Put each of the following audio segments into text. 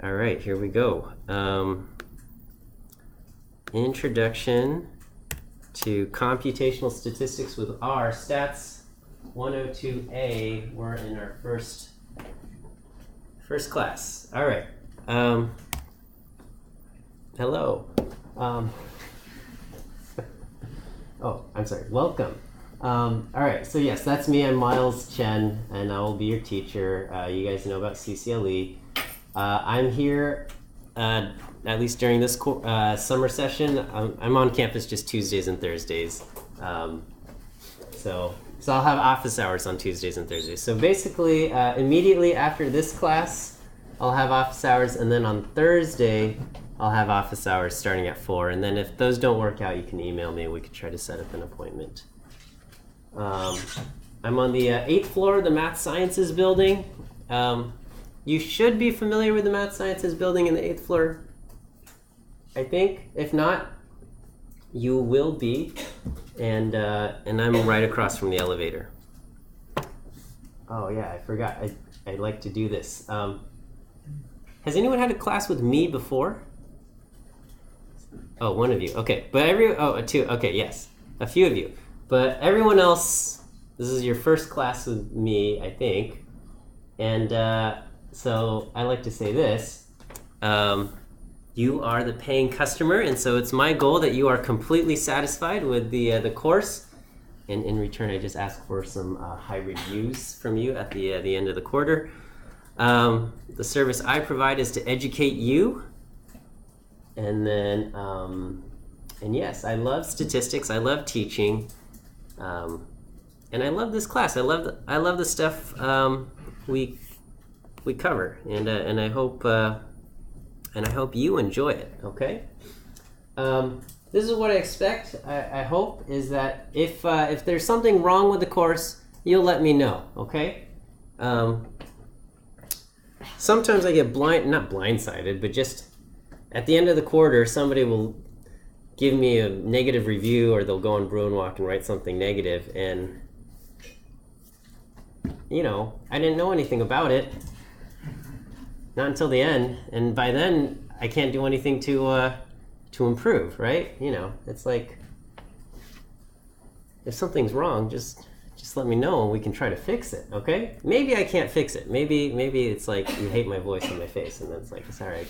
All right, here we go. Introduction to computational statistics with R. Stats 102A. We're in our first class. All right. Hello. Oh, I'm sorry. Welcome. All right. So yes, that's me. I'm Miles Chen, and I will be your teacher. You guys know about CCLE. I'm here, at least during this summer session. I'm on campus just Tuesdays and Thursdays. So I'll have office hours on Tuesdays and Thursdays. So basically, immediately after this class, I'll have office hours, and then on Thursday, I'll have office hours starting at 4. And then if those don't work out, you can email me. We could try to set up an appointment. I'm on the 8th floor of the Math Sciences building. You should be familiar with the Math Sciences building in the 8th floor, I think. If not, you will be. And I'm right across from the elevator. Oh yeah, I forgot. I'd like to do this. Has anyone had a class with me before? Oh, one of you. Okay, but two. Okay, yes, a few of you. But everyone else, this is your first class with me, I think. And so I like to say this. You are the paying customer, and so it's my goal that you are completely satisfied with the course. And in return, I just ask for some high reviews from you at the end of the quarter. The service I provide is to educate you. And then, and yes, I love statistics. I love teaching. And I love this class. I love the stuff we cover, and I hope you enjoy it. Okay. This is what I expect. I hope is that if there's something wrong with the course, you'll let me know. Okay. Sometimes I get not blindsided, but just at the end of the quarter, somebody will give me a negative review, or they'll go on Bruin-Walk and write something negative, and I didn't know anything about it, not until the end, and by then I can't do anything to improve, right? It's like, if something's wrong, just let me know and we can try to fix it. Okay? Maybe I can't fix it. Maybe it's like you hate my voice on my face, and that's like, sorry, I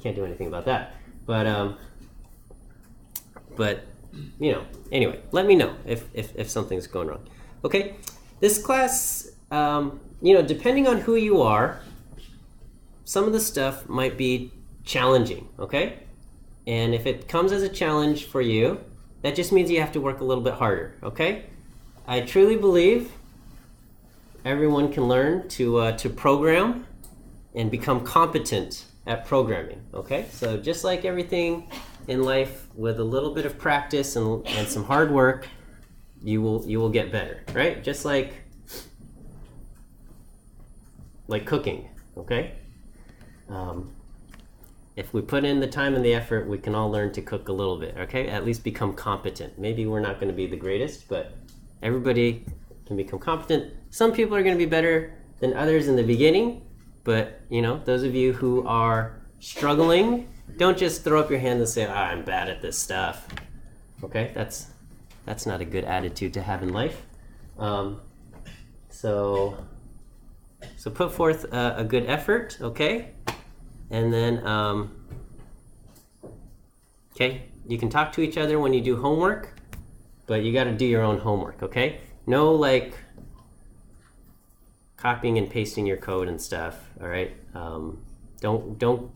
can't do anything about that. But anyway, let me know if something's going wrong. Okay? This class, depending on who you are, some of the stuff might be challenging, okay? And if it comes as a challenge for you, that just means you have to work a little bit harder, okay? I truly believe everyone can learn to program and become competent at programming, okay? So just like everything in life, with a little bit of practice and some hard work, you will get better, right? Just like cooking, okay? If we put in the time and the effort, we can all learn to cook a little bit, okay? At least become competent. Maybe we're not going to be the greatest, but everybody can become competent. Some people are going to be better than others in the beginning, but those of you who are struggling, don't just throw up your hand and say, I'm bad at this stuff. Okay, that's not a good attitude to have in life. So put forth a good effort, okay? And then, okay, you can talk to each other when you do homework, but you got to do your own homework, okay? No, copying and pasting your code and stuff, all right? Don't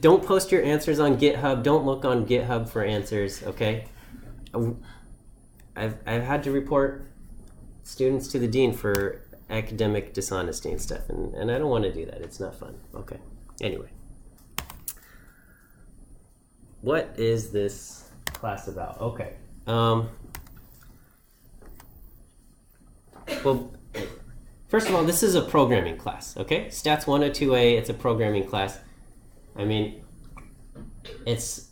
don't post your answers on GitHub. Don't look on GitHub for answers, okay? I've had to report students to the dean for academic dishonesty and stuff, and I don't want to do that. It's not fun. Okay. Anyway, what is this class about? Okay. Well, first of all, this is a programming class, okay? Stats 102A, it's a programming class. I mean, it's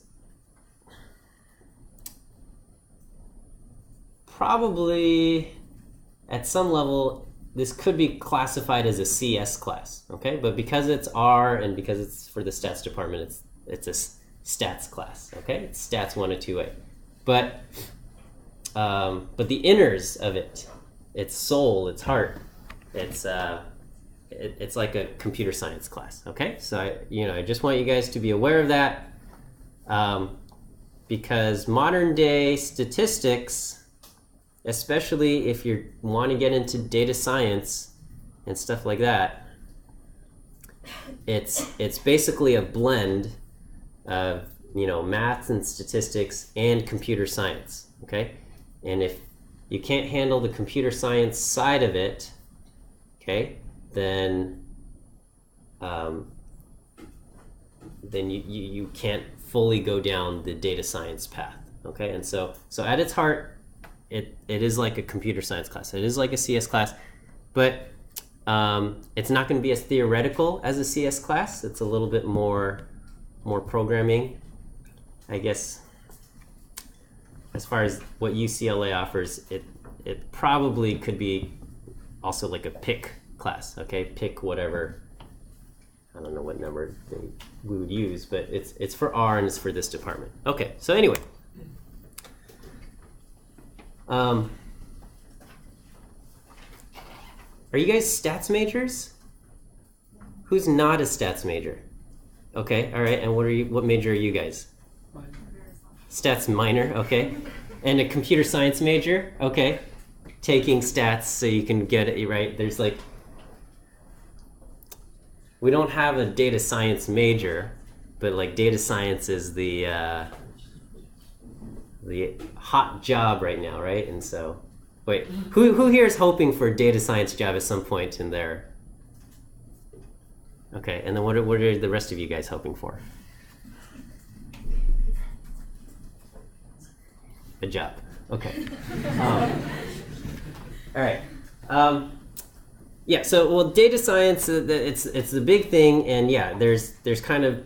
probably, at some level, this could be classified as a CS class, okay? But because it's R and because it's for the stats department, it's a stats class, okay? It's stats 102A. But the inners of it, its soul, its heart, it's like a computer science class, okay? So I just want you guys to be aware of that, because modern day statistics, especially if you want to get into data science and stuff like that, it's basically a blend of maths and statistics and computer science, okay? And if you can't handle the computer science side of it, okay, then you can't fully go down the data science path, okay? And so at its heart, it is like a computer science class. It is like a CS class, but it's not going to be as theoretical as a CS class. It's a little bit more programming, I guess. As far as what UCLA offers, it probably could be also like a pick class, okay? Pick whatever, I don't know what number we would use, but it's for R and it's for this department. Okay, so anyway. Are you guys stats majors? Who's not a stats major? Okay, all right, and what major are you guys? Minor. Stats minor, okay. And a computer science major, okay. Taking stats so you can get it right. There's like, we don't have a data science major, but like data science is the hot job right now, right? And so, wait, who here is hoping for a data science job at some point in there? Okay, and then what are the rest of you guys hoping for? A job. Okay. All right. Yeah. So, well, data science, it's the big thing, and yeah, there's kind of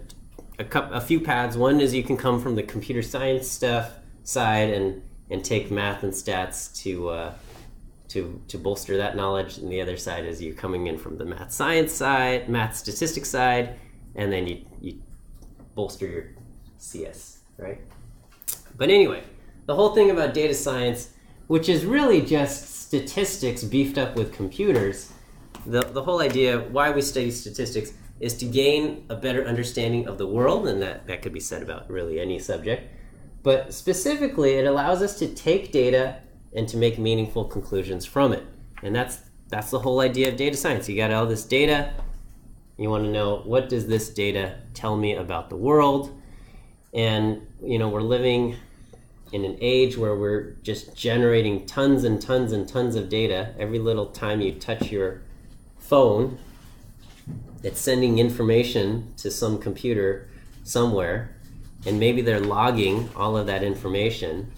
a few paths. One is you can come from the computer science stuff side and take math and stats to bolster that knowledge, and the other side is you're coming in from the math science side, math statistics side, and then you bolster your CS, right? But anyway, the whole thing about data science, which is really just statistics beefed up with computers, the whole idea why we study statistics is to gain a better understanding of the world, and that could be said about really any subject. But specifically, it allows us to take data and to make meaningful conclusions from it. And that's the whole idea of data science. You got all this data, you want to know, what does this data tell me about the world? And we're living in an age where we're just generating tons and tons and tons of data. Every little time you touch your phone, it's sending information to some computer somewhere, and maybe they're logging all of that information.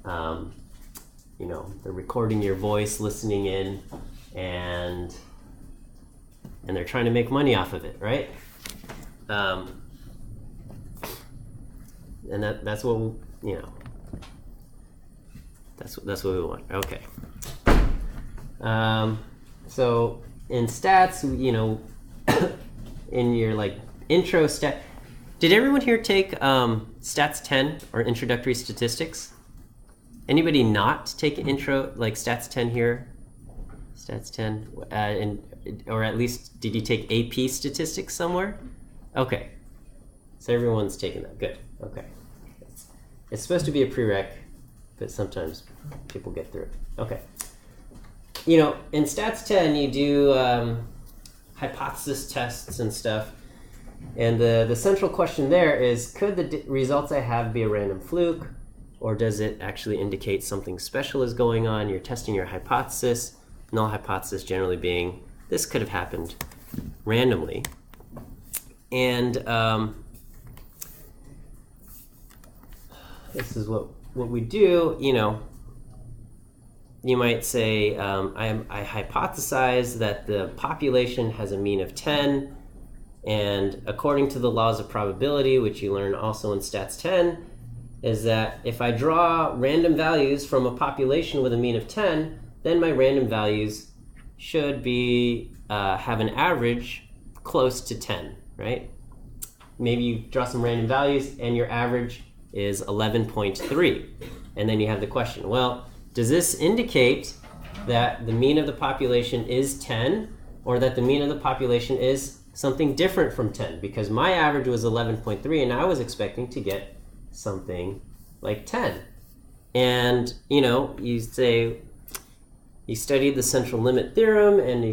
They're recording your voice, listening in, and they're trying to make money off of it, right? And that's what that's what we want. Okay. So in stats, in your like intro stat, did everyone here take stats 10 or introductory statistics? Anybody not take intro like stats 10 here? Stats 10, or at least did you take AP statistics somewhere? Okay, so everyone's taking that. Good. Okay, it's supposed to be a prereq, but sometimes people get through it. Okay. In stats 10 you do hypothesis tests and stuff, and the central question there is, could the results I have be a random fluke, or does it actually indicate something special is going on? You're testing your hypothesis, null hypothesis generally being this could have happened randomly. And this is what we do. You might say, I hypothesize that the population has a mean of 10, and according to the laws of probability, which you learn also in stats 10, is that if I draw random values from a population with a mean of 10, then my random values should be have an average close to 10, right? Maybe you draw some random values and your average is 11.3. And then you have the question, well, does this indicate that the mean of the population is 10 or that the mean of the population is something different from 10? Because my average was 11.3 and I was expecting to get something like 10. And, you know, you say, you studied the central limit theorem and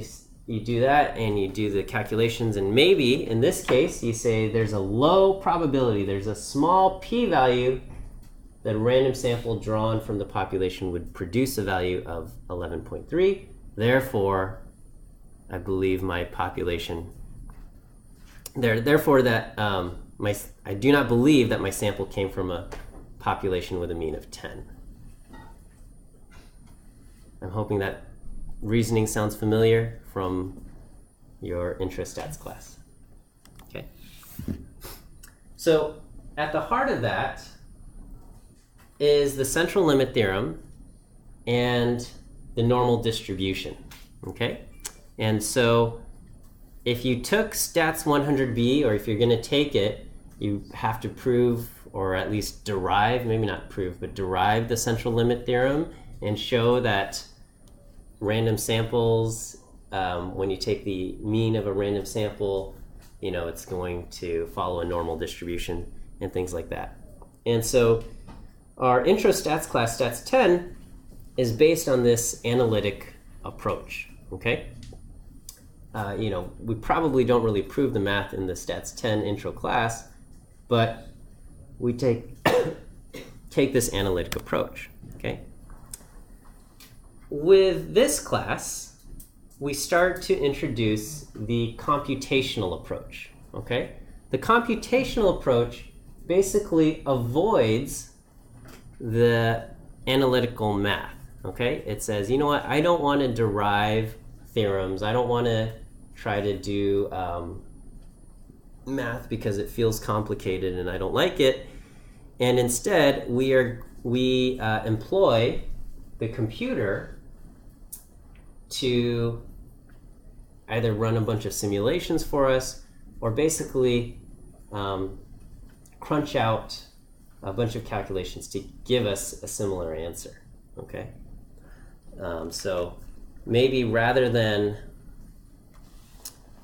you do that and you do the calculations, and maybe in this case you say there's a low probability, there's a small p-value that a random sample drawn from the population would produce a value of 11.3. Therefore, I believe my population, therefore that I do not believe that my sample came from a population with a mean of 10. I'm hoping that reasoning sounds familiar from your intro stats class. Okay. So at the heart of that is the central limit theorem and the normal distribution. Okay. And so if you took stats 100B, or if you're going to take it, you have to prove, or at least derive, maybe not prove, but derive the central limit theorem and show that random samples, when you take the mean of a random sample, you know, it's going to follow a normal distribution and things like that. And so our intro stats class, stats 10, is based on this analytic approach, okay? You know, we probably don't really prove the math in the stats 10 intro class, but we take this analytic approach, okay? With this class, we start to introduce the computational approach, okay? The computational approach basically avoids the analytical math, okay? It says, you know what, I don't want to derive theorems. I don't want to try to do math because it feels complicated and I don't like it. And instead, we employ the computer to either run a bunch of simulations for us or basically crunch out a bunch of calculations to give us a similar answer, okay? So maybe rather than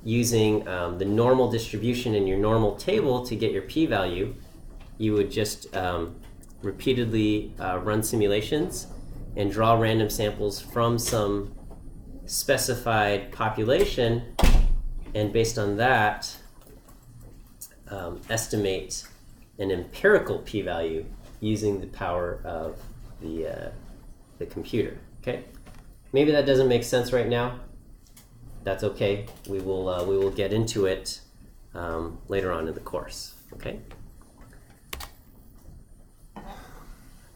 using the normal distribution in your normal table to get your p-value, you would just repeatedly run simulations and draw random samples from some specified population, and based on that, estimate an empirical p-value using the power of the computer. Okay, maybe that doesn't make sense right now. That's okay. We will get into it later on in the course. Okay.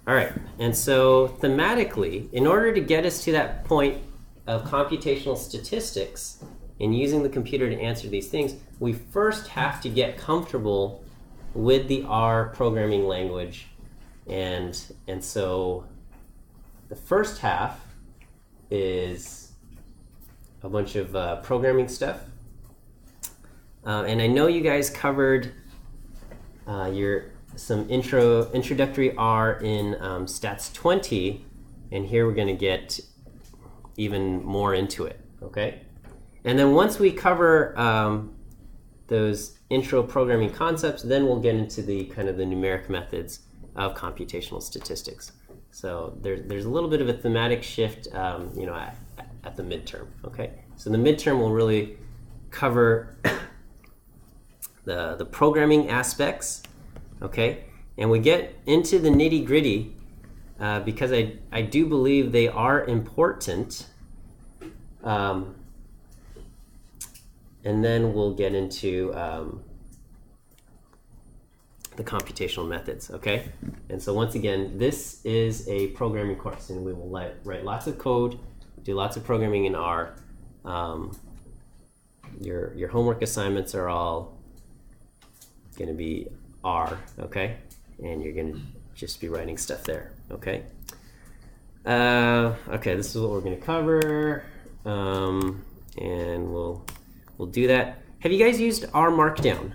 All right, and so thematically, in order to get us to that point of computational statistics and using the computer to answer these things, we first have to get comfortable with the R programming language. And so the first half is a bunch of programming stuff. And I know you guys covered some introductory R in stats 20, and here we're going to get even more into it, okay? And then once we cover those intro programming concepts, then we'll get into the kind of the numeric methods of computational statistics. So there's a little bit of a thematic shift, you know, at the midterm, okay? So the midterm will really cover the programming aspects, okay? And we get into the nitty-gritty because I do believe they are important. And then we'll get into the computational methods, okay? And so once again, this is a programming course, and we will write lots of code, do lots of programming in R. Your homework assignments are all going to be R, okay? And you're going to just be writing stuff there, okay? Okay, this is what we're going to cover. and we'll do that. Have you guys used R Markdown?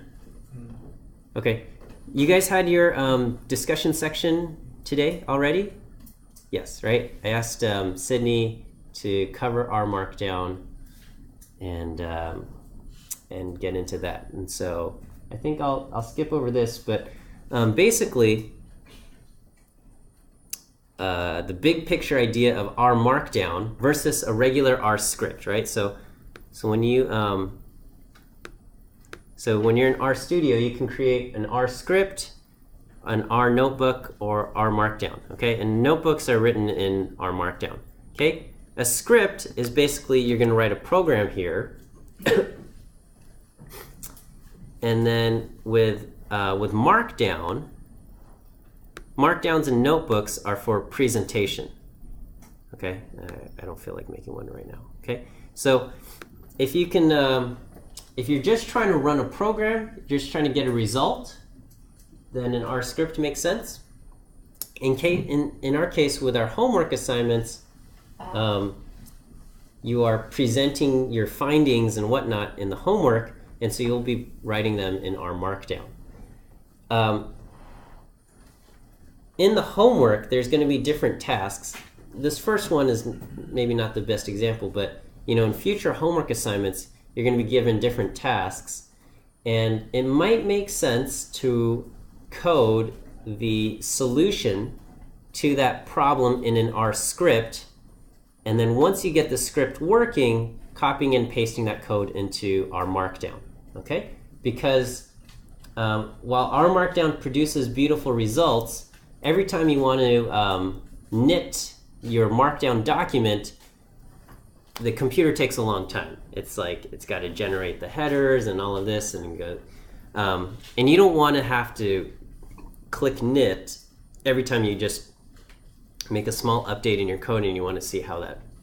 Okay. You guys had your discussion section today already? Yes, right? I asked Sydney to cover R Markdown and get into that. And so I think I'll skip over this, but basically the big picture idea of R Markdown versus a regular R script, right? So when you when you're in RStudio, you can create an R script, an R notebook, or R Markdown, okay? And notebooks are written in R Markdown, okay? A script is basically you're going to write a program here, and then with Markdown, Markdowns and notebooks are for presentation, okay? I don't feel like making one right now, okay? So if you can, if you're just trying to run a program, you're just trying to get a result, then an R script makes sense. In our case, with our homework assignments, you are presenting your findings and whatnot in the homework, and so you'll be writing them in R Markdown. In the homework, there's going to be different tasks. This first one is maybe not the best example, but in future homework assignments, you're going to be given different tasks, and it might make sense to code the solution to that problem in an R script, and then once you get the script working, copying and pasting that code into R Markdown, okay? Because while R Markdown produces beautiful results, every time you want to knit your Markdown document, the computer takes a long time. It's like it's got to generate the headers and all of this, and go, and you don't want to have to click knit every time you just make a small update in your code and you want to see how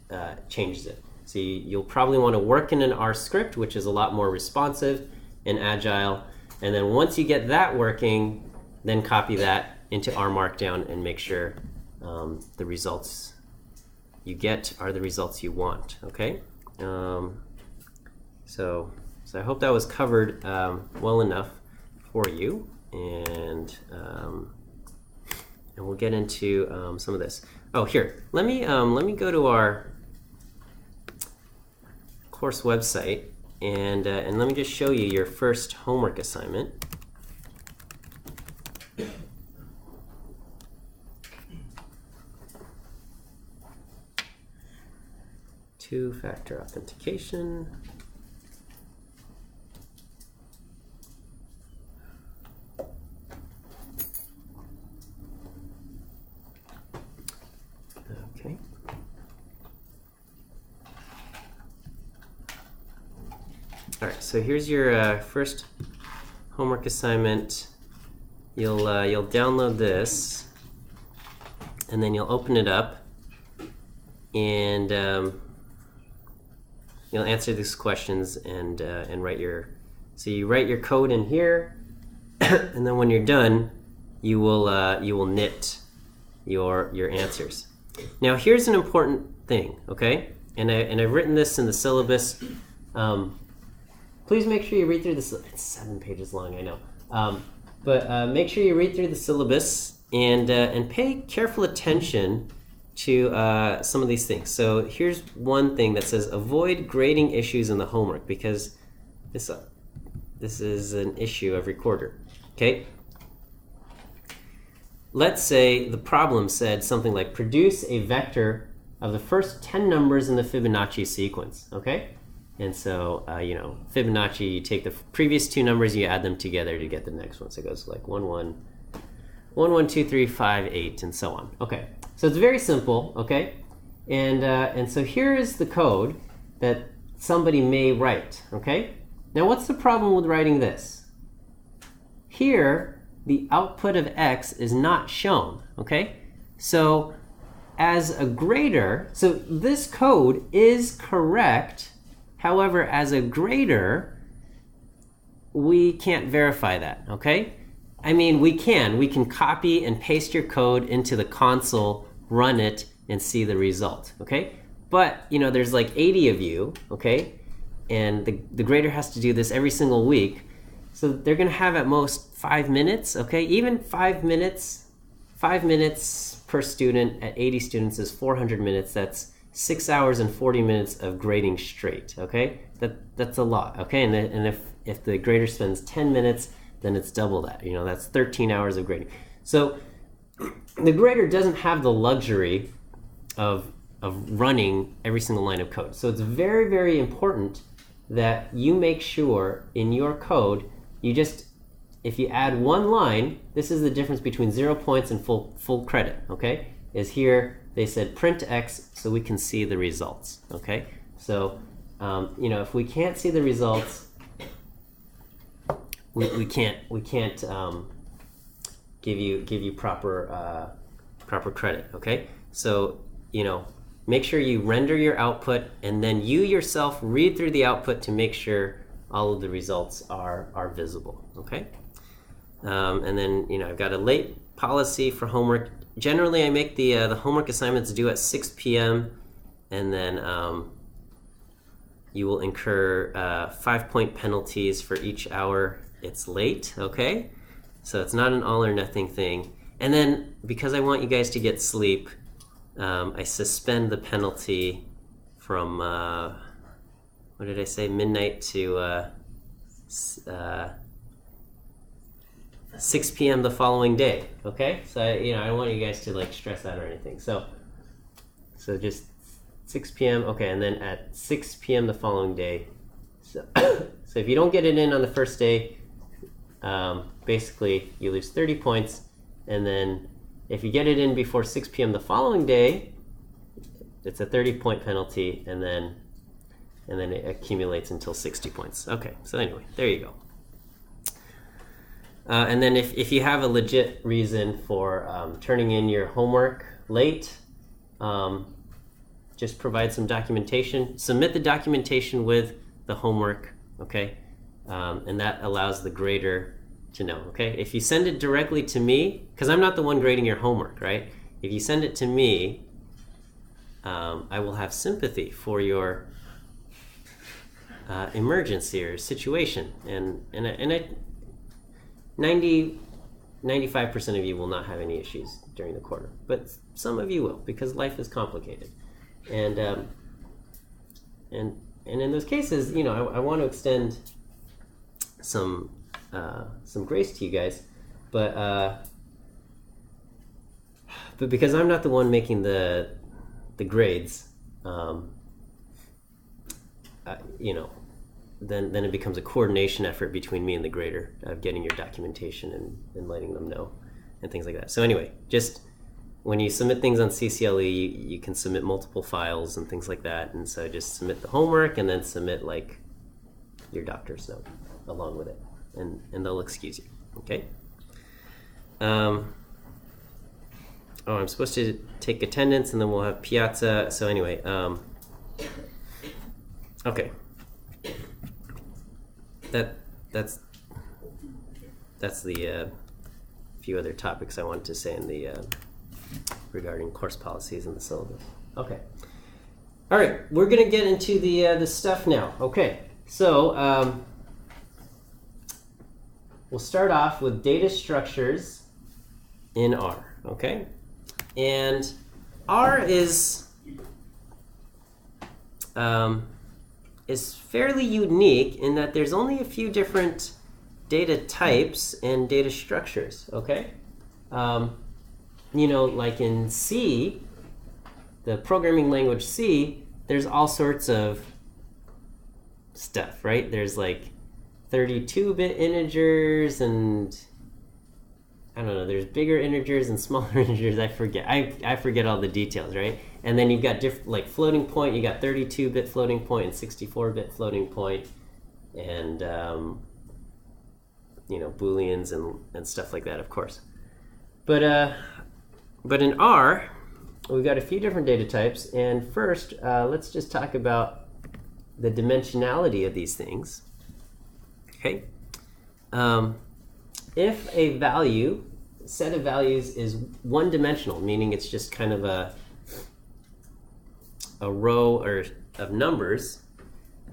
that changes it. So you'll probably want to work in an R script, which is a lot more responsive and agile, and then once you get that working, then copy that into R Markdown and make sure the results you get are the results you want, okay? So I hope that was covered well enough for you, and we'll get into some of this. Oh, here, let me go to our course website, and let me just show you your first homework assignment. Two-factor authentication. Okay. All right, so here's your first homework assignment. You'll download this, and then you'll open it up, and you'll answer these questions and write your. So you write your code in here, and then when you're done, you will knit your answers. Now here's an important thing, okay? And I've written this in the syllabus. Please make sure you read through this. It's 7 pages long, I know. But make sure you read through the syllabus and pay careful attention to some of these things. So here's one thing that says avoid grading issues in the homework, because this is an issue every quarter. Okay? Let's say the problem said something like produce a vector of the first 10 numbers in the Fibonacci sequence. Okay? And so Fibonacci, you take the previous 2 numbers, you add them together to get the next one. So it goes like 1 1 1 1 2 3 5 8 and so on. Okay. So it's very simple, okay? And so here is the code that somebody may write, okay? Now what's the problem with writing this? Here, the output of x is not shown, okay? So as a grader, so this code is correct, however, as a grader, we can't verify that, okay? I mean, we can copy and paste your code into the console, run it, and see the result, okay? but there's like 80 of you, okay, and the grader has to do this every single week, so they're going to have at most 5 minutes, okay? Even 5 minutes per student at 80 students is 400 minutes. That's 6 hours and 40 minutes of grading straight, okay? That's a lot, okay? And if the grader spends 10 minutes, then it's double that. That's 13 hours of grading. So the grader doesn't have the luxury of running every single line of code. So it's very, very important that you make sure in your code, if you add one line, this is the difference between 0 points and full credit, okay? Is here they said print X so we can see the results, okay? So, if we can't see the results, we can't give you proper credit, okay? So, make sure you render your output, and then you yourself read through the output to make sure all of the results are visible, okay? And then, I've got a late policy for homework. Generally, I make the homework assignments due at 6 p.m. and then you will incur 5-point penalties for each hour it's late, okay? So it's not an all or nothing thing. And then, because I want you guys to get sleep, I suspend the penalty from, what did I say, midnight to 6 p.m. the following day, okay? So, I don't want you guys to stress out or anything. So just 6 p.m., okay, and then at 6 p.m. the following day. So if you don't get it in on the first day, basically you lose 30 points, and then if you get it in before 6 p.m. the following day, it's a 30-point penalty, and then it accumulates until 60 points. Okay, so anyway, there you go. And then if you have a legit reason for turning in your homework late, just provide some documentation. Submit the documentation with the homework, okay? And that allows the grader to know, okay? If you send it directly to me, because I'm not the one grading your homework, right? If you send it to me, I will have sympathy for your emergency or situation, and 95% of you will not have any issues during the quarter, but some of you will, because life is complicated, and in those cases, I want to extend some grace to you guys, but because I'm not the one making the grades, then it becomes a coordination effort between me and the grader of getting your documentation and letting them know and things like that. So anyway, just when you submit things on CCLE, you can submit multiple files and things like that. And so just submit the homework and then submit your doctor's note along with it, and they'll excuse you, okay? I'm supposed to take attendance and then we'll have Piazza. So anyway, okay. That's the few other topics I wanted to say in the regarding course policies and the syllabus. Okay. All right, we're gonna get into the stuff now. Okay, so we'll start off with data structures in R. Okay, and R is fairly unique in that there's only a few different data types and data structures, okay? Like in C, the programming language C, there's all sorts of stuff, right? There's 32-bit integers and I don't know, there's bigger integers and smaller integers. I forget all the details, right? And then you've got different, floating point, you got 32-bit floating point and 64-bit floating point, and Booleans and stuff like that, of course. But in R, we've got a few different data types, and first, let's just talk about the dimensionality of these things. Okay. If a set of values is one-dimensional, meaning it's just kind of a row of numbers,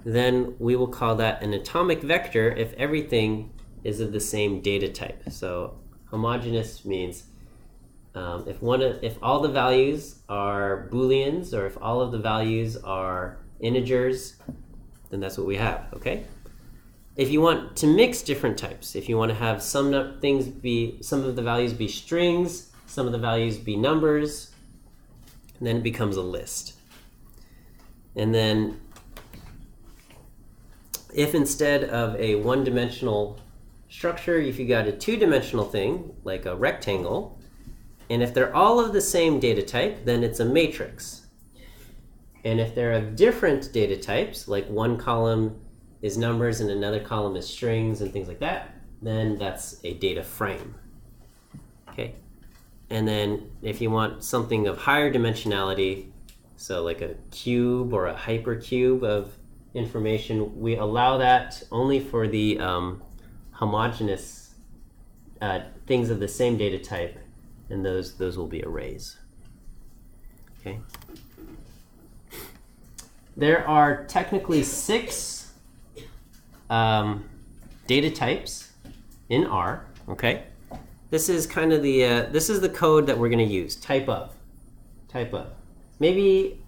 then we will call that an atomic vector if everything is of the same data type. So homogeneous means if all the values are booleans, or if all of the values are integers, then that's what we have, okay? If you want to mix different types, if you want to have some of the values be strings, some of the values be numbers, and then it becomes a list. And then if instead of a one-dimensional structure, if you got a two-dimensional thing, like a rectangle, and if they're all of the same data type, then it's a matrix. And if they're of different data types, like one column is numbers and another column is strings and things like that, then that's a data frame. Okay. And then if you want something of higher dimensionality, so like a cube or a hypercube of information, we allow that only for the homogeneous things of the same data type, and those will be arrays. Okay. There are technically 6 data types in R. Okay. This is kind of the this is the code that we're going to use. Type of. Maybe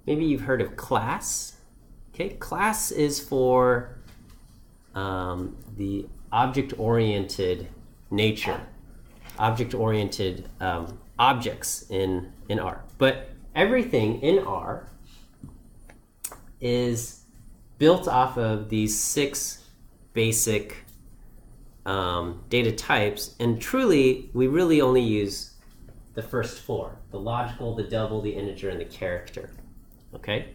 maybe you've heard of class. Okay, class is for the object-oriented nature, object-oriented objects in R. But everything in R is built off of these 6 basic data types, and truly we really only use the first 4: the logical, the double, the integer, and the character. Okay,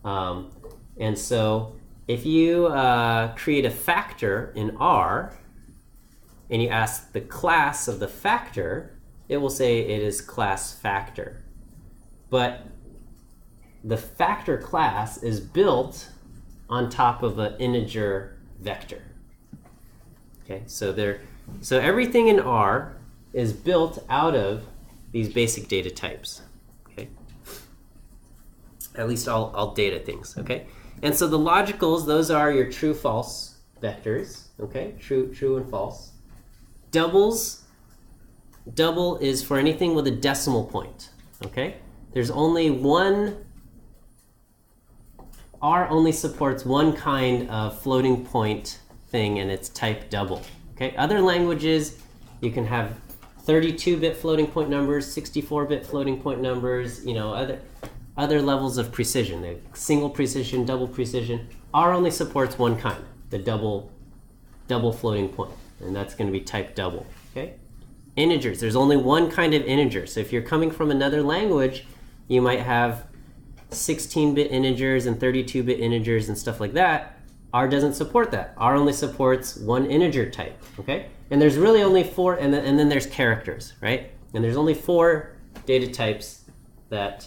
and so if you create a factor in R and you ask the class of the factor, it will say it is class factor. But the factor class is built on top of an integer vector. Okay, so everything in R is built out of these basic data types. Okay, at least all data things. Okay, and so the logicals, those are your true false vectors. Okay, true and false. Doubles, double is for anything with a decimal point. Okay, there's only one. R only supports one kind of floating point thing, and it's type double. Okay, other languages you can have 32-bit floating point numbers, 64-bit floating point numbers, you know, other levels of precision, like single precision, double precision. R only supports one kind, the double floating point, and that's going to be type double. Okay, integers, there's only one kind of integer. So if you're coming from another language, you might have 16-bit integers and 32-bit integers and stuff like that. R doesn't support that. R only supports one integer type. Okay, and there's really only 4, and then there's characters, right? And there's only 4 data types that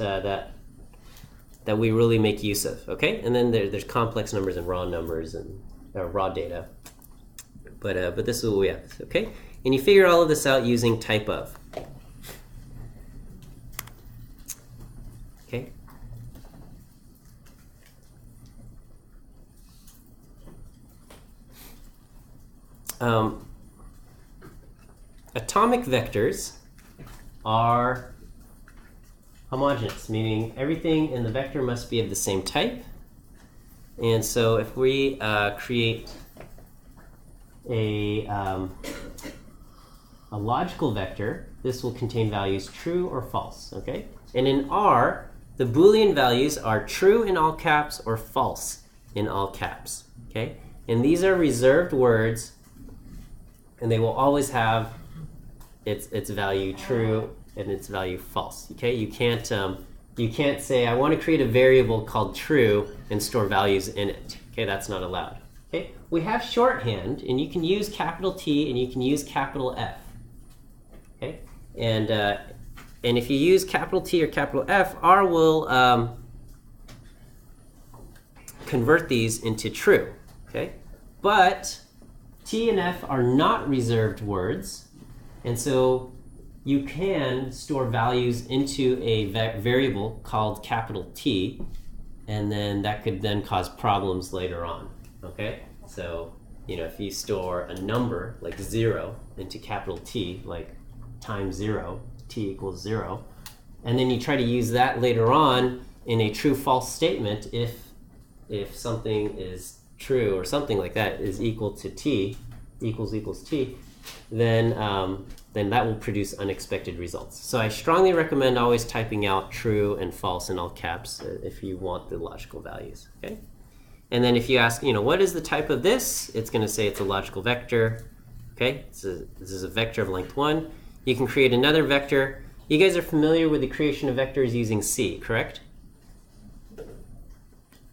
we really make use of. Okay, and then there's complex numbers and raw numbers and raw data. But this is what we have. Okay, and you figure all of this out using type of. Okay. Atomic vectors are homogeneous, meaning everything in the vector must be of the same type. And so if we create a logical vector, this will contain values true or false. Okay, and in R, the Boolean values are true in all caps or false in all caps. Okay, and these are reserved words, and they will always have its value true and its value false. Okay, you can't say I want to create a variable called true and store values in it. Okay, that's not allowed. Okay, we have shorthand, and you can use capital T and you can use capital F. Okay, and if you use capital T or capital F, R will convert these into true. Okay, but T and F are not reserved words, and so you can store values into a variable called capital T, and then that could then cause problems later on, okay? So, you know, if you store a number like 0 into capital T, like times 0, T equals 0, and then you try to use that later on in a true-false statement if something is true or something like that is equal to T, equals T, then that will produce unexpected results. So I strongly recommend always typing out true and false in all caps if you want the logical values, okay? And then if you ask, you know, what is the type of this? It's going to say it's a logical vector, okay? This is a vector of length 1. You can create another vector. You guys are familiar with the creation of vectors using C, correct?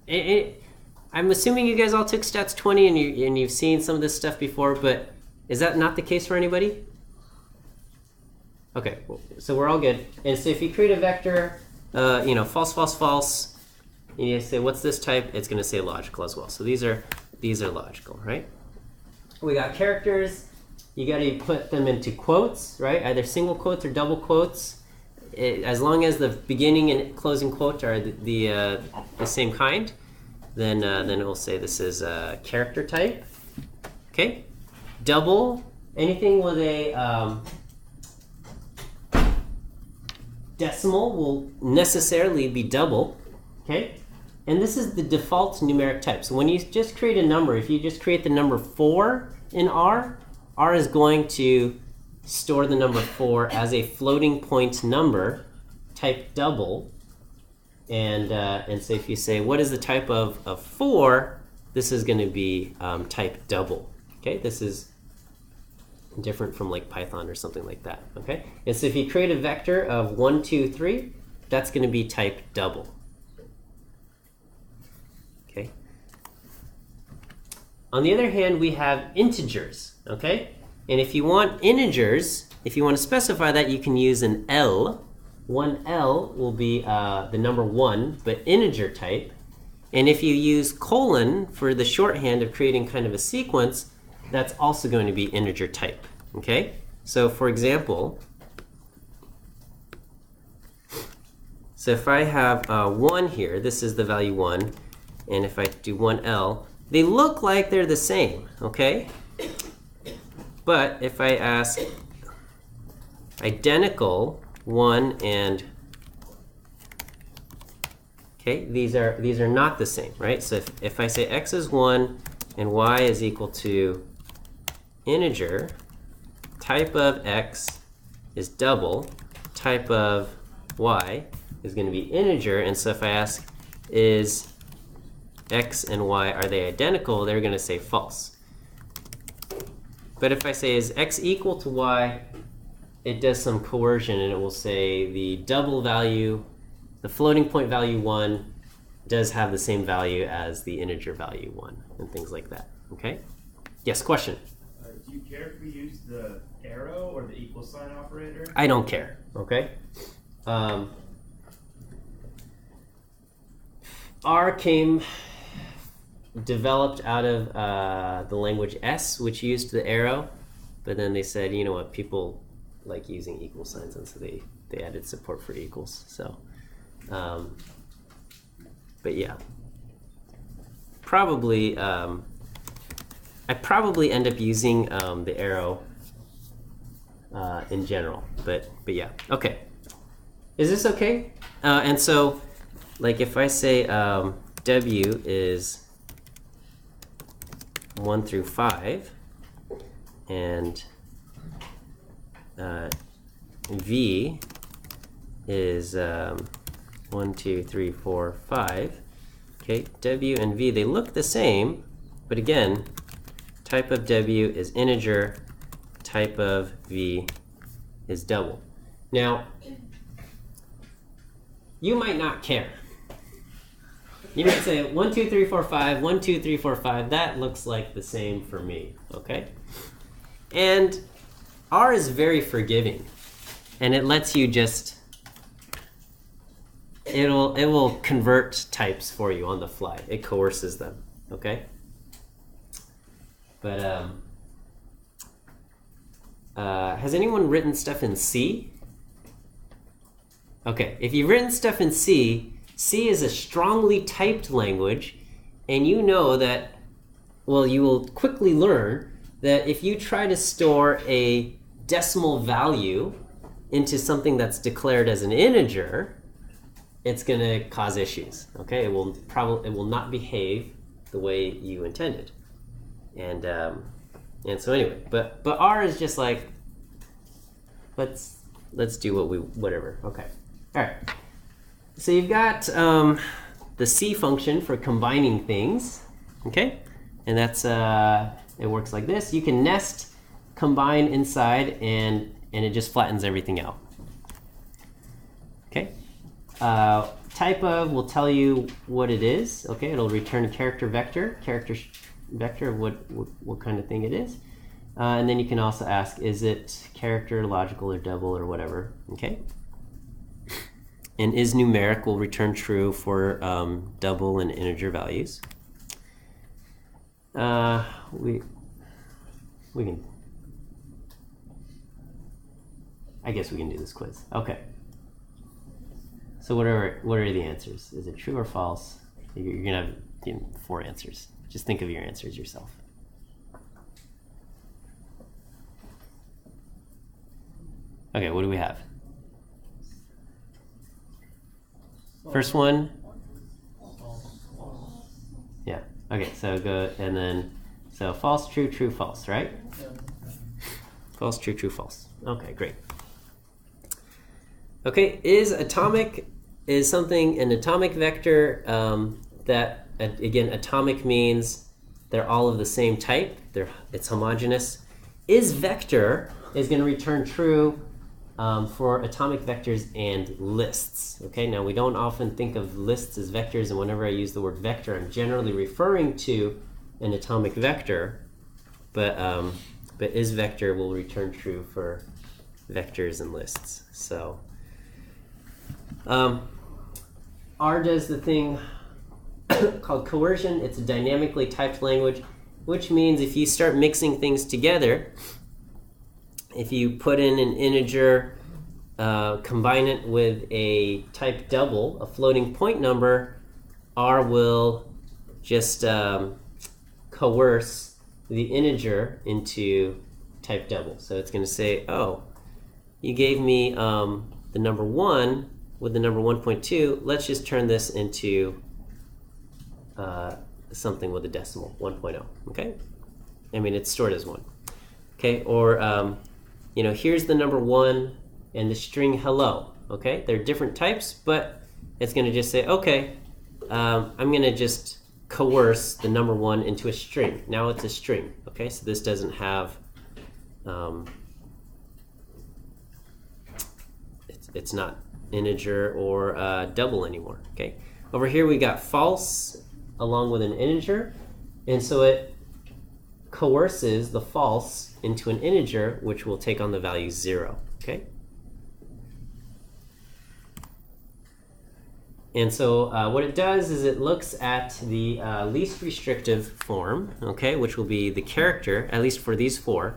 I'm assuming you guys all took Stats 20 and you've seen some of this stuff before, but is that not the case for anybody? Okay, so we're all good. And so if you create a vector, you know, false, false, false, and you say, what's this type? It's going to say logical as well. So these are logical, right? We got characters. You got to put them into quotes, right? Either single quotes or double quotes. As long as the beginning and closing quote are the same kind, then it will say this is a character type. Okay, double, anything with a decimal will necessarily be double. Okay, and this is the default numeric type. So when you just create a number, if you just create the number 4 in R is going to store the number 4 as a floating point number, type double. And so if you say, what is the type of 4? This is going to be type double. Okay, this is different from like Python or something like that. Okay, and so if you create a vector of 1, 2, 3, that's going to be type double. Okay. On the other hand, we have integers. Okay, and if you want integers, if you want to specify that, you can use an L. 1L will be the number 1, but integer type. And if you use colon for the shorthand of creating kind of a sequence, that's also going to be integer type. Okay? So for example, so if I have 1 here, this is the value 1, and if I do 1L, they look like they're the same, okay? But if I ask identical 1 and, okay, these are not the same, right? So if I say x is 1 and y is equal to integer, type of x is double, type of y is going to be integer, and so if I ask is x and y, are they identical, they're going to say false. But if I say is x equal to y, it does some coercion, and it will say the double value, the floating point value 1 does have the same value as the integer value 1, and things like that. Okay? Yes, question? Do you care if we use the arrow or the equal sign operator? I don't care. Okay? R developed out of the language S, which used the arrow, but then they said, you know what, people like using equal signs, and so they added support for equals. So, but yeah, probably I probably end up using the arrow in general, but yeah, okay. Is this okay? And so, like if I say W is 1 through 5, and V is 1, 2, 3, 4, 5. Okay, W and V, they look the same, but again, type of W is integer, type of V is double. Now, you might not care. You might say 1, 2, 3, 4, 5, 1, 2, 3, 4, 5. That looks like the same for me, okay? And R is very forgiving, and it lets you just, it will convert types for you on the fly. It coerces them, okay? But has anyone written stuff in C? Okay, if you've written stuff in C, C is a strongly typed language, and you know that, well, you will quickly learn that if you try to store a decimal value into something that's declared as an integer, it's going to cause issues. Okay, it will not behave the way you intended, and so anyway, but R is just like, let's do whatever. Okay, all right. So you've got the C function for combining things. Okay, and that's it works like this. You can nest, combine inside, and it just flattens everything out. Okay. Type of will tell you what it is. Okay, it'll return a character vector of what kind of thing it is. And then you can also ask, is it character, logical, or double, or whatever. Okay. And is numeric will return true for double and integer values. We can, I guess we can do this quiz. Okay. So what are the answers? Is it true or false? You're gonna have 4 answers. Just think of your answers yourself. Okay, what do we have? First one? Yeah. Okay, so go, and then, so false, true, true, false, right? False, true, true, false. Okay, great. Okay, is something an atomic vector that, again, atomic means they're all of the same type, it's homogeneous. Is vector is going to return true for atomic vectors and lists. Okay, now we don't often think of lists as vectors, and whenever I use the word vector, I'm generally referring to an atomic vector, but is vector will return true for vectors and lists. So R does the thing called coercion. It's a dynamically typed language, which means if you start mixing things together, if you put in an integer, combine it with a type double, a floating point number, R will just coerce the integer into type double. So it's going to say, oh, you gave me the number 1 with the number 1.2. Let's just turn this into something with a decimal, 1.0. Okay? I mean, it's stored as 1. Okay? Or, here's the number 1 and the string hello. Okay? They're different types, but it's going to just say, okay, I'm going to just coerce the number 1 into a string. Now it's a string. Okay? So this doesn't have, it's not integer or double anymore. Okay? Over here we got false along with an integer, and so it coerces the false into an integer, which will take on the value 0. Okay? And so what it does is it looks at the least restrictive form, okay, which will be the character, at least for these 4.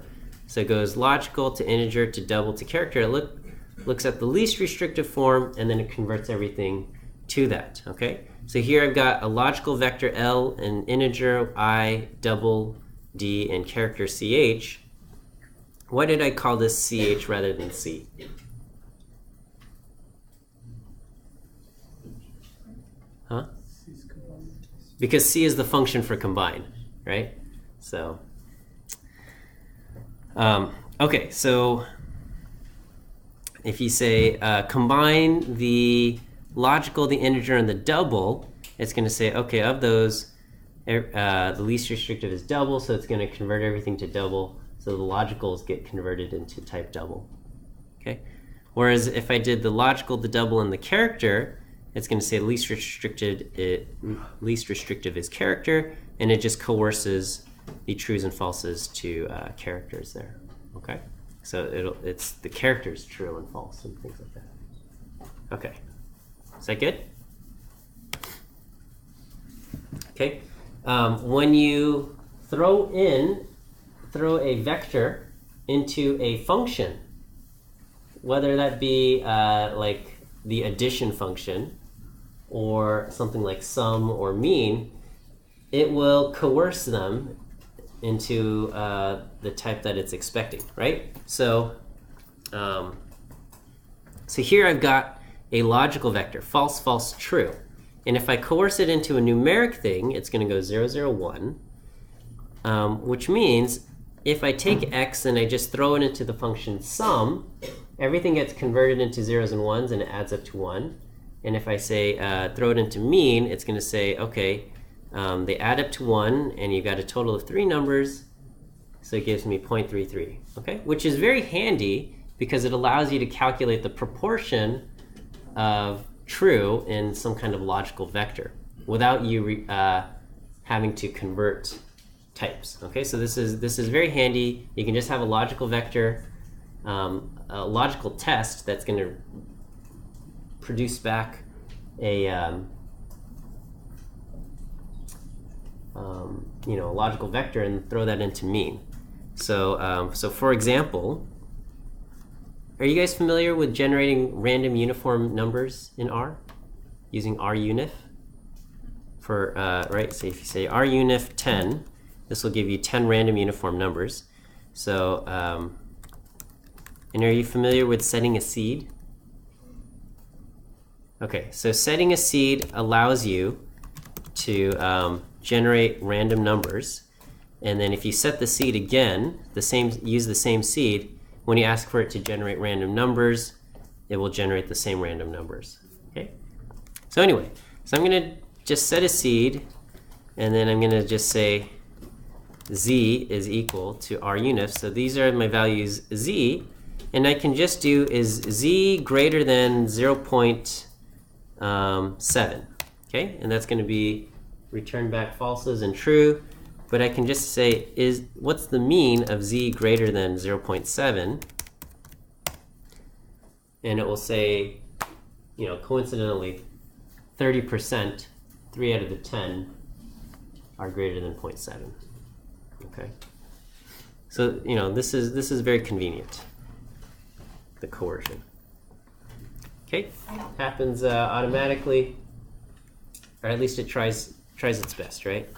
So it goes logical to integer to double to character. It looks at the least restrictive form, and then it converts everything to that. Okay, so here I've got a logical vector L, an integer I, double D, and character CH. Why did I call this CH rather than C? Huh? Because C is the function for combine, right? So, okay, so if you say combine the logical, the integer, and the double, it's going to say, okay, of those, the least restrictive is double, so it's going to convert everything to double, so the logicals get converted into type double. Okay. Whereas if I did the logical, the double, and the character, it's going to say least restrictive is character, and it just coerces the trues and falses to characters there. Okay. So it's the characters true and false and things like that. Okay. Is that good? Okay. When you throw a vector into a function, whether that be like the addition function or something like sum or mean, it will coerce them into the type that it's expecting, right? So, so here I've got a logical vector, false, false, true. And if I coerce it into a numeric thing, it's going to go 0, 0, 1, which means if I take x and I just throw it into the function sum, everything gets converted into zeros and ones and it adds up to 1. And if I say throw it into mean, it's going to say, okay, they add up to 1 and you've got a total of 3 numbers, so it gives me 0.33, okay? Which is very handy because it allows you to calculate the proportion of true in some kind of logical vector without you having to convert types, okay? So this is very handy. You can just have a logical vector, a logical test that's going to produce back a you know, a logical vector and throw that into mean. So so for example, are you guys familiar with generating random uniform numbers in R using RUnif? For right, so if you say RUnif 10, this will give you 10 random uniform numbers. So and are you familiar with setting a seed? Okay, so setting a seed allows you to generate random numbers, and then if you set the seed again, use the same seed, when you ask for it to generate random numbers, it will generate the same random numbers. Okay. So anyway, so I'm going to just set a seed, and then I'm going to just say z is equal to RUnif. So these are my values z, and I can just do is z greater than 0.7. Okay, and that's going to be return back falses and true. But I can just say, what's the mean of z greater than 0.7? And it will say, you know, coincidentally, 30%, 3 out of the 10 are greater than 0.7. Okay. So, you know, this is very convenient, the coercion. Okay, happens automatically, or at least it tries its best, right?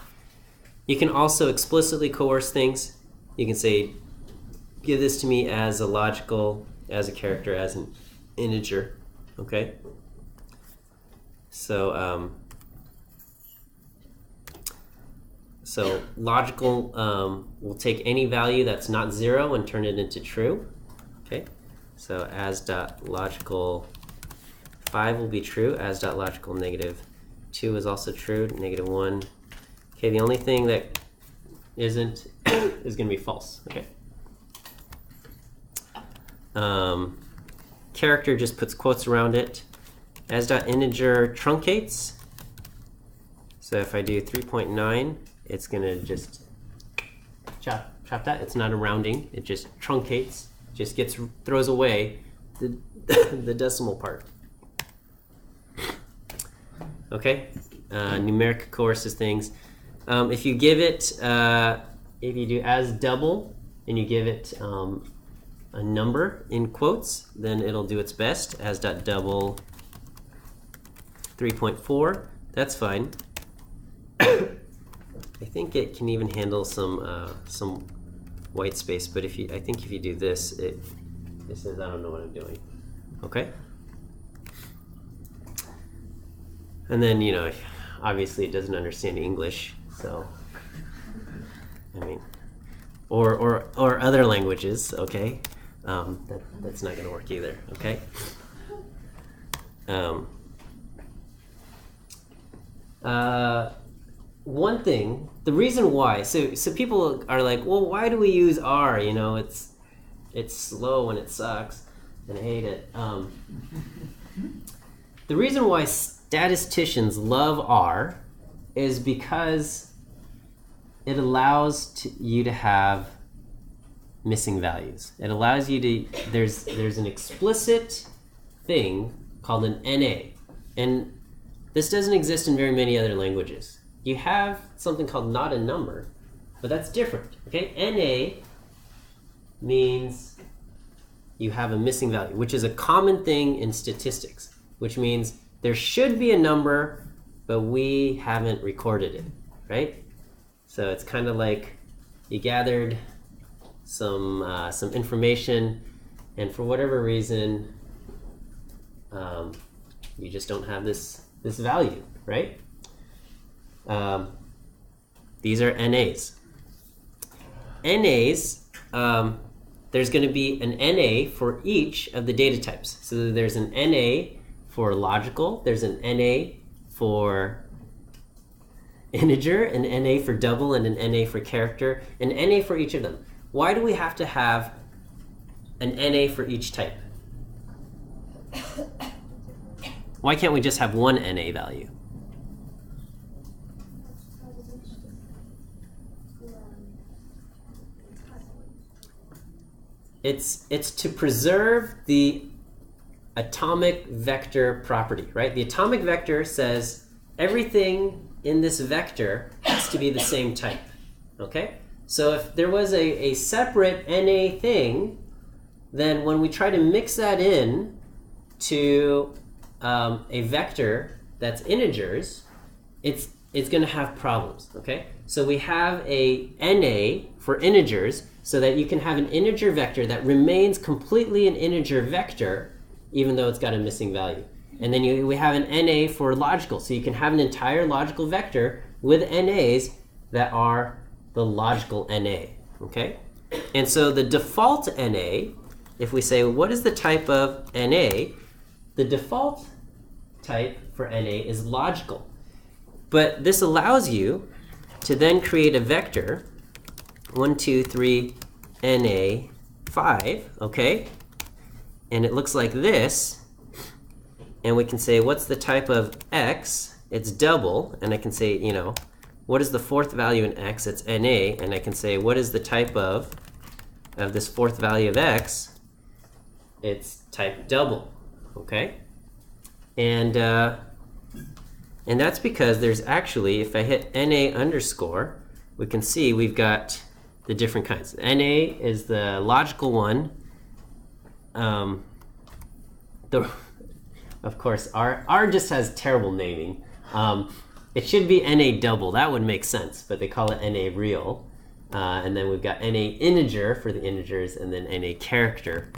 You can also explicitly coerce things. You can say, give this to me as a logical, as a character, as an integer, okay? So, so logical will take any value that's not 0 and turn it into true, okay? So as dot logical 5 will be true, as dot logical negative 2 is also true, negative 1. Okay, the only thing that isn't is going to be false. Okay. Character just puts quotes around it. As dot integer truncates. So if I do 3.9, it's going to just chop that. It's not a rounding. It just truncates. Just throws away the the decimal part. Okay. Numeric coerces things. If you give it, if you do as double and you give it a number in quotes, then it'll do its best. As dot double 3.4, that's fine. I think it can even handle some white space, but I think if you do this, it says I don't know what I'm doing. Okay. And then, you know, obviously it doesn't understand English. So, I mean, or other languages, okay? That's not going to work either, okay? One thing, the reason why, so people are like, well, why do we use R? You know, it's slow and it sucks, and I hate it. The reason why statisticians love R is because it allows you to have missing values. It allows you to, there's an explicit thing called an NA, and this doesn't exist in very many other languages. You have something called not a number, but that's different, okay? NA means you have a missing value, which is a common thing in statistics, which means there should be a number, but we haven't recorded it, right? So it's kind of like you gathered some information, and for whatever reason, you just don't have this value, right? These are NAs. NAs, there's going to be an NA for each of the data types. So there's an NA for logical, there's an NA for integer, an NA for double, and an NA for character, an NA for each of them. Why do we have to have an NA for each type? Why can't we just have one NA value? It's to preserve the atomic vector property, right? The atomic vector says everything in this vector has to be the same type, okay? So if there was a separate NA thing, then when we try to mix that in to a vector that's integers, it's going to have problems, okay? So we have a NA for integers so that you can have an integer vector that remains completely an integer vector even though it's got a missing value. And then we have an NA for logical, so you can have an entire logical vector with NAs that are the logical NA, okay? And so the default NA, if we say, what is the type of NA? The default type for NA is logical. But this allows you to then create a vector, 1, 2, 3, NA, 5, okay? And it looks like this. And we can say, what's the type of X? It's double. And I can say, you know, what is the fourth value in X? It's NA. And I can say, what is the type of this fourth value of X? It's type double, okay? And that's because there's actually, if I hit NA underscore, we can see we've got the different kinds. NA is the logical one. Of course, R just has terrible naming. It should be NA double. That would make sense, but they call it NA real. And then we've got NA integer for the integers, and then NA character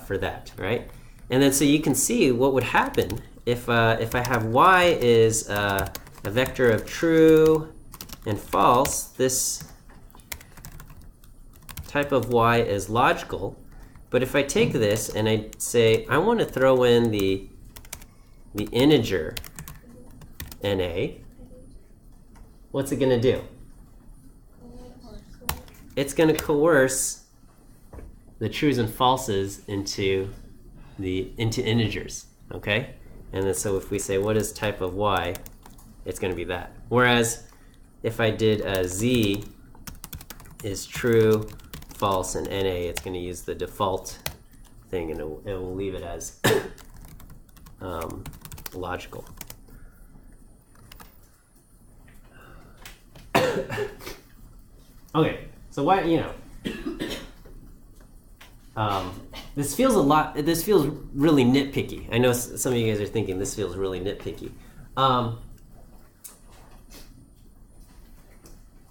for that, right? And then so you can see what would happen if I have y is a vector of true and false. This type of y is logical. But if I take this and I say I want to throw in the integer NA, what's it going to do? It's going to coerce the trues and falses into integers, okay? And then so if we say what is type of y, it's going to be that. Whereas if I did z is true, false, and NA, it's going to use the default thing, and it will leave it as logical. Okay, so why, you know, this feels really nitpicky. I know some of you guys are thinking this feels really nitpicky.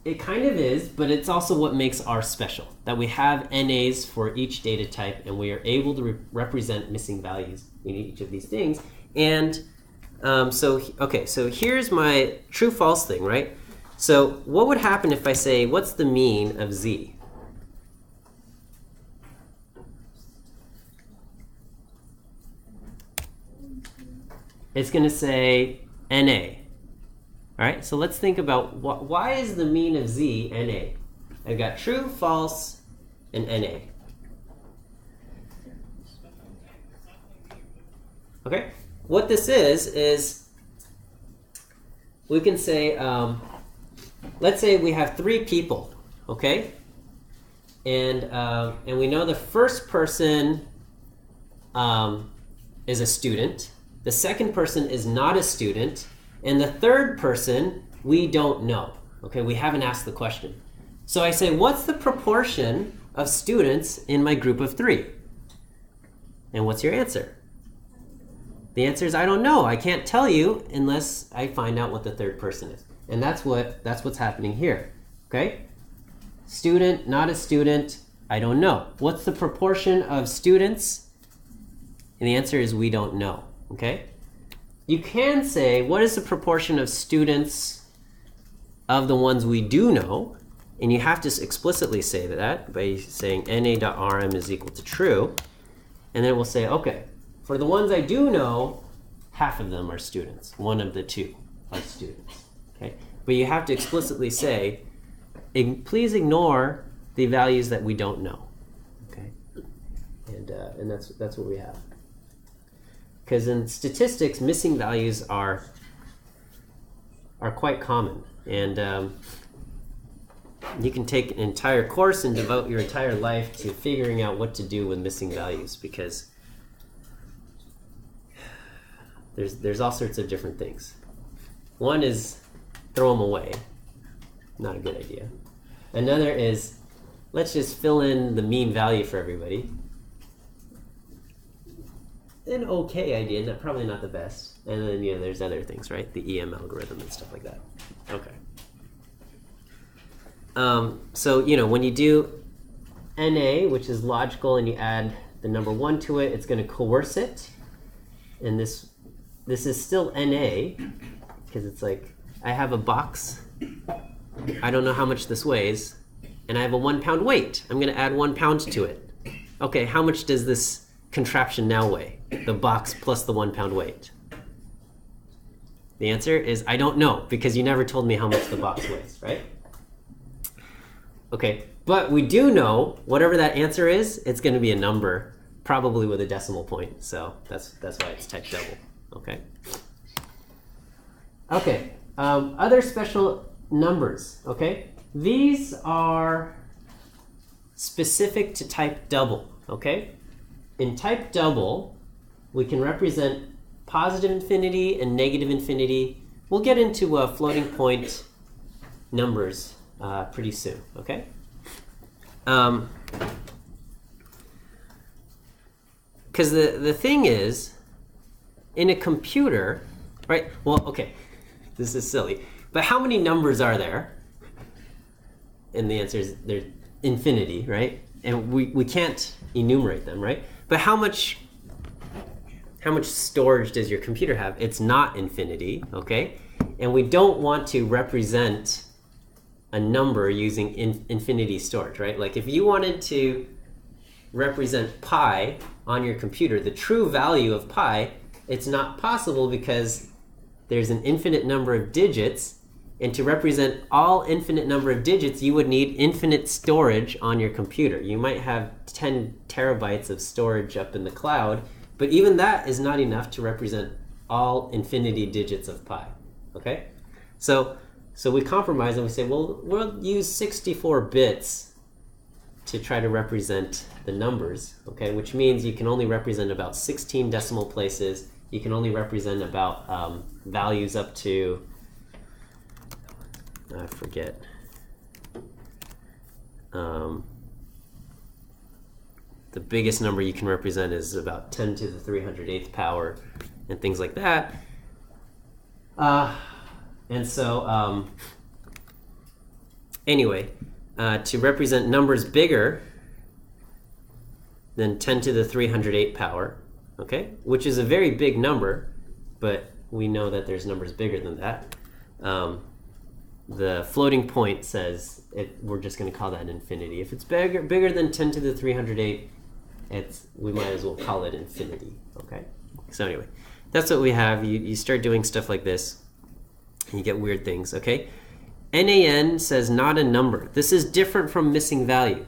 It kind of is, but it's also what makes R special, that we have NAs for each data type, and we are able to represent missing values in each of these things. And so here's my true-false thing, right? So what would happen if I say, what's the mean of Z? It's going to say NA. All right, so let's think about why is the mean of Z NA? I've got true, false, and NA. Okay, what this is we can say, let's say we have 3 people, okay? And we know the first person is a student, the second person is not a student, and the third person, we don't know. Okay, we haven't asked the question. So I say, what's the proportion of students in my group of 3? And what's your answer? The answer is I don't know. I can't tell you unless I find out what the third person is. And that's what's happening here. Okay? Student, not a student, I don't know. What's the proportion of students? And the answer is we don't know. Okay? You can say, what is the proportion of students of the ones we do know? And you have to explicitly say that by saying na.rm is equal to true. And then we'll say, okay, for the ones I do know, half of them are students. One of the 2 are students. Okay? But you have to explicitly say, please ignore the values that we don't know. Okay? And that's what we have. Because in statistics, missing values are quite common. And you can take an entire course and devote your entire life to figuring out what to do with missing values, because there's all sorts of different things. One is throw them away. Not a good idea. Another is let's just fill in the mean value for everybody. An okay idea, probably not the best. And then there's other things, right? The EM algorithm and stuff like that. Okay. So when you do NA, which is logical, and you add the number 1 to it, it's going to coerce it. And this is still NA, because it's like, I have a box. I don't know how much this weighs. And I have a 1 pound weight. I'm going to add 1 pound to it. Okay, how much does this contraption now weigh? The box plus the 1 pound weight. The answer is I don't know, because you never told me how much the box weighs, right? Okay, but we do know whatever that answer is, it's going to be a number, probably with a decimal point. So that's why it's type double. Okay. Okay. Other special numbers. Okay. These are specific to type double. Okay. In type double, we can represent positive infinity and negative infinity. We'll get into floating point numbers pretty soon, okay? Because the thing is, in a computer, right? Well, okay, this is silly, but how many numbers are there? And the answer is there's infinity, right? And we can't enumerate them, right? But how much storage does your computer have? It's not infinity, okay? And we don't want to represent a number using infinity storage, right? Like if you wanted to represent pi on your computer, the true value of pi, it's not possible because there's an infinite number of digits, and to represent all infinite number of digits, you would need infinite storage on your computer. You might have 10 terabytes of storage up in the cloud, but even that is not enough to represent all infinity digits of pi, okay? So we compromise and we say, well, we'll use 64 bits to try to represent the numbers, okay? Which means you can only represent about 16 decimal places. You can only represent about values up to, I forget. The biggest number you can represent is about 10 to the 308th power and things like that. And so, anyway, to represent numbers bigger than 10 to the 308 power, okay, which is a very big number, but we know that there's numbers bigger than that. The floating point says we're just going to call that infinity. If it's bigger than 10 to the 308, we might as well call it infinity, okay? So anyway, that's what we have. You start doing stuff like this, and you get weird things, okay? NaN says not a number. This is different from missing value.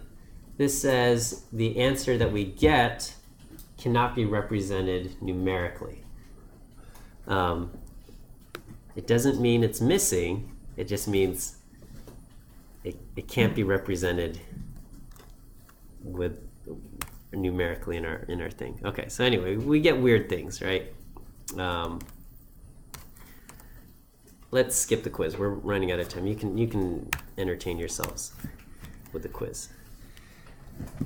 This says the answer that we get cannot be represented numerically. It doesn't mean it's missing. It just means it can't be represented with numerically in our thing. Okay, so anyway, we get weird things, right? Let's skip the quiz. We're running out of time. You can entertain yourselves with the quiz.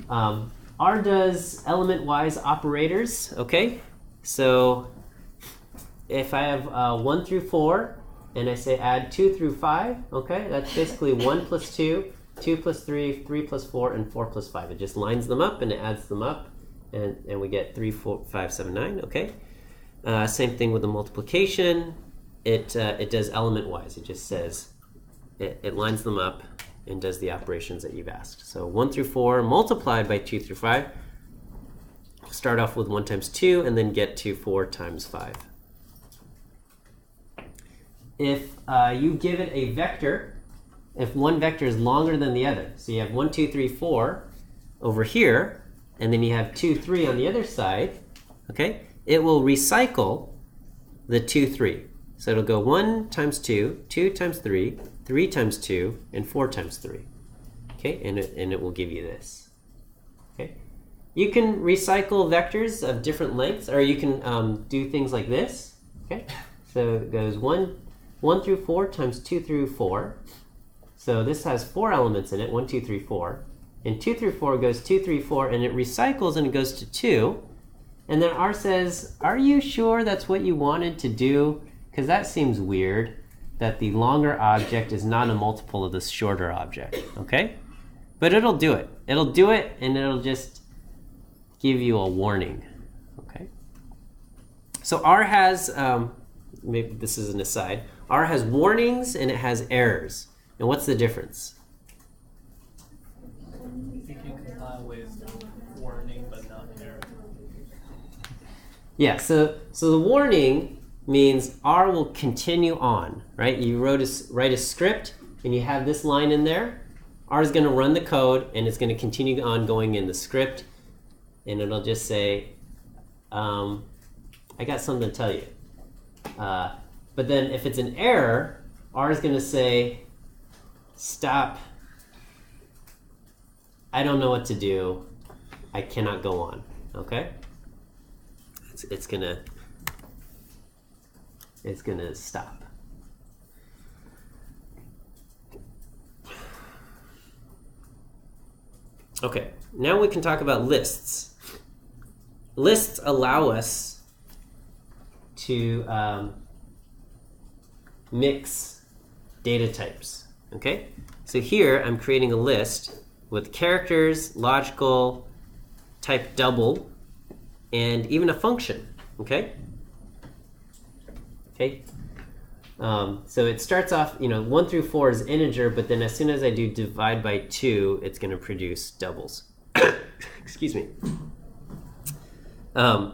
R does element-wise operators, okay? So if I have 1 through 4, and I say add 2 through 5, okay? That's basically 1 plus 2, 2 plus 3, 3 plus 4, and 4 plus 5. It just lines them up and it adds them up, and we get 3, 4, 5, 7, 9, okay? Same thing with the multiplication. It does element-wise. It just says, it lines them up and does the operations that you've asked. So 1 through 4 multiplied by 2 through 5. Start off with 1 times 2 and then get to 4 times 5. If you give it a vector, if one vector is longer than the other, so you have 1, 2, 3, 4 over here, and then you have 2, 3 on the other side, okay, it will recycle the 2, 3. So it'll go 1 times 2, 2 times 3, 3 times 2, and 4 times 3. Okay, and it will give you this. Okay, you can recycle vectors of different lengths, or you can do things like this. Okay, so it goes 1 through 4 times 2 through 4. So this has 4 elements in it, 1, 2, 3, 4. And 2 through 4 goes 2, 3, 4, and it recycles and it goes to 2. And then R says, are you sure that's what you wanted to do? Because that seems weird, that the longer object is not a multiple of the shorter object, okay? But it'll do it. It'll do it, and it'll just give you a warning, okay? So R has, maybe this is an aside, R has warnings and it has errors. And what's the difference? You can compile with warning but not error. Yeah, so the warning means R will continue on, right? You write a script and you have this line in there. R is going to run the code and it's going to continue on going in the script, and it'll just say, I got something to tell you. But then if it's an error, R is going to say, stop, I don't know what to do, I cannot go on, okay? It's gonna stop. Okay, now we can talk about lists. Lists allow us to mix data types, okay? So here I'm creating a list with characters, logical, type double, and even a function, okay? Okay. So it starts off, 1 through 4 is integer, but then as soon as I do divide by 2, it's going to produce doubles. Excuse me. And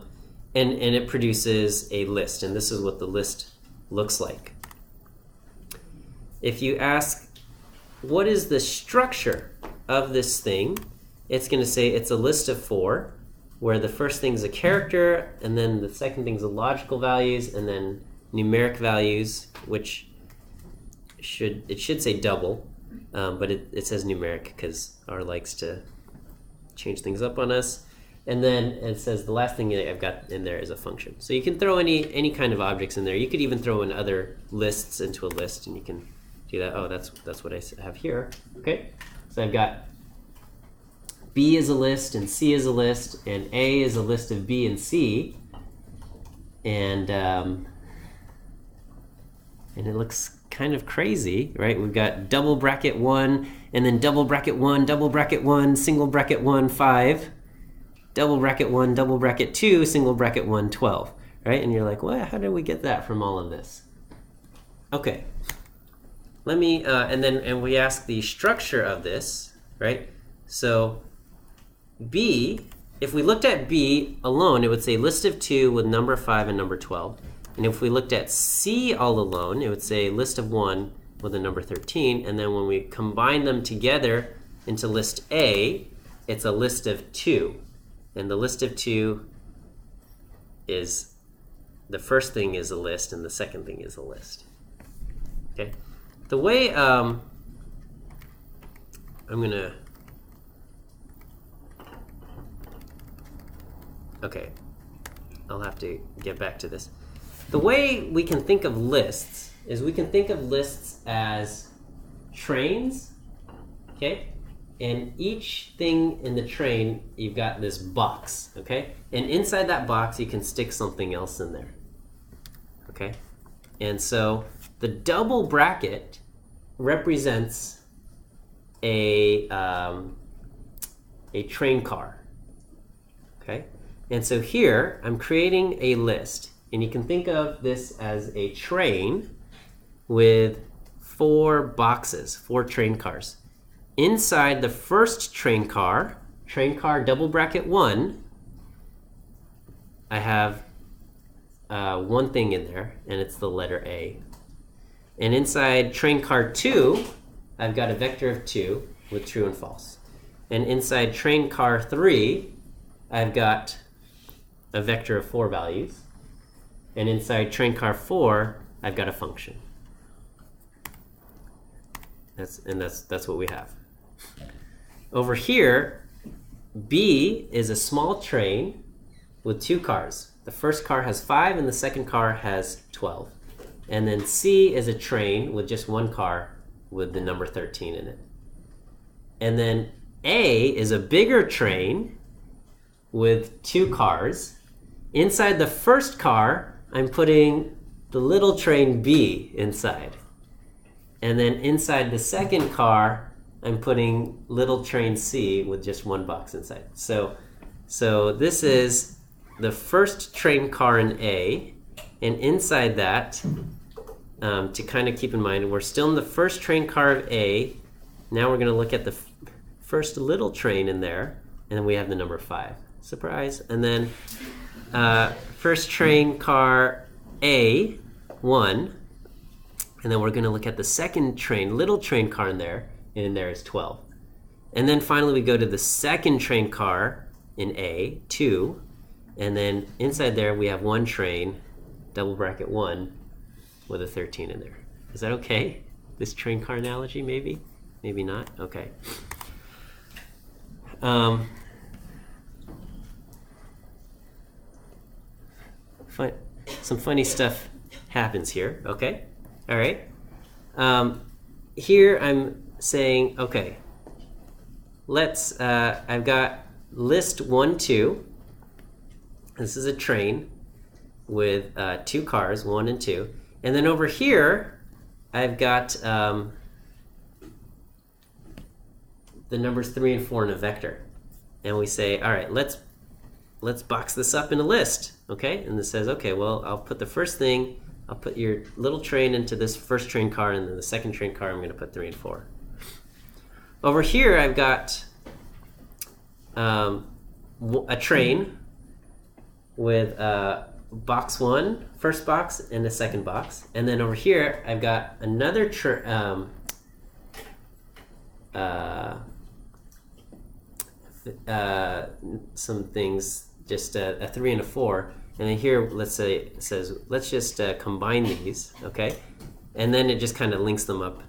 it produces a list, and this is what the list looks like. If you ask, what is the structure of this thing, it's going to say it's a list of 4, where the first thing is a character, and then the second thing is a logical values, and then numeric values, which should say double, but it says numeric because R likes to change things up on us. And then it says the last thing that I've got in there is a function. So you can throw any kind of objects in there. You could even throw in other lists into a list, and you can do that. Oh, that's what I have here. Okay, so I've got B is a list, and C is a list, and A is a list of B and C, and it looks kind of crazy, right? We've got double bracket 1, and then double bracket 1, double bracket 1, single bracket 1, 5, double bracket 1, double bracket 2, single bracket 1, 12, right? And you're like, well, how did we get that from all of this? Okay, let me, and we ask the structure of this, right? So B, if we looked at B alone, it would say list of 2 with number 5 and number 12. And if we looked at C all alone, it would say list of 1 with a number 13. And then when we combine them together into list A, it's a list of 2. And the list of 2 is, the first thing is a list and the second thing is a list. Okay? The way, I'm going to, okay, I'll have to get back to this. The way we can think of lists is we can think of lists as trains, okay? And each thing in the train, you've got this box, okay? And inside that box, you can stick something else in there, okay? And so the double bracket represents a train car, okay? And so here, I'm creating a list. And you can think of this as a train with 4 boxes, 4 train cars. Inside the first train car double bracket 1, I have one thing in there, and it's the letter A. And inside train car 2, I've got a vector of 2 with true and false. And inside train car 3, I've got a vector of 4 values. And inside train car 4, I've got a function. That's what we have. Over here, B is a small train with 2 cars. The first car has 5 and the second car has 12. And then C is a train with just 1 car with the number 13 in it. And then A is a bigger train with 2 cars. Inside the first car, I'm putting the little train B inside. And then inside the second car, I'm putting little train C with just 1 box inside. So this is the first train car in A, and inside that, to kind of keep in mind, we're still in the first train car of A. Now we're going to look at the first little train in there, and then we have the number 5. Surprise! And then first train car A, 1. And then we're going to look at the second train, little train car in there, and in there is 12. And then finally we go to the second train car in A, 2. And then inside there we have 1 train, double bracket 1, with a 13 in there. Is that okay? This train car analogy, maybe? Maybe not? Okay. Some funny stuff happens here, okay? All right. Here I'm saying, okay, let's, I've got list 1, 2. This is a train with 2 cars, 1 and 2. And then over here, I've got the numbers 3 and 4 in a vector. And we say, all right, let's box this up in a list, okay? And this says, okay, well, I'll put the first thing, I'll put your little train into this first train car, and then the second train car, I'm going to put 3 and 4. Over here, I've got a train with box 1, first box, and a second box. And then over here, I've got another some things, just a 3 and a 4. And then here, let's say it says, let's just combine these, okay? And then it just kind of links them up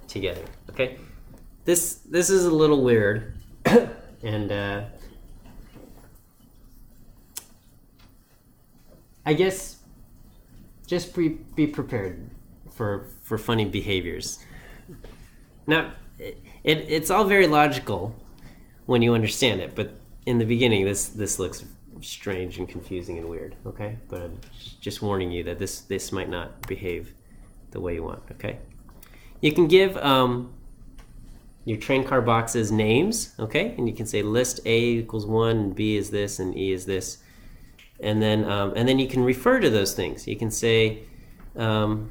together, okay? This is a little weird, and I guess just be prepared for funny behaviors. Now, it's all very logical when you understand it, but in the beginning, this looks strange and confusing and weird, okay? But I'm just warning you that this might not behave the way you want, okay? You can give your train car boxes names, okay? And you can say list A equals 1, and B is this, and E is this. And then you can refer to those things. You can say, so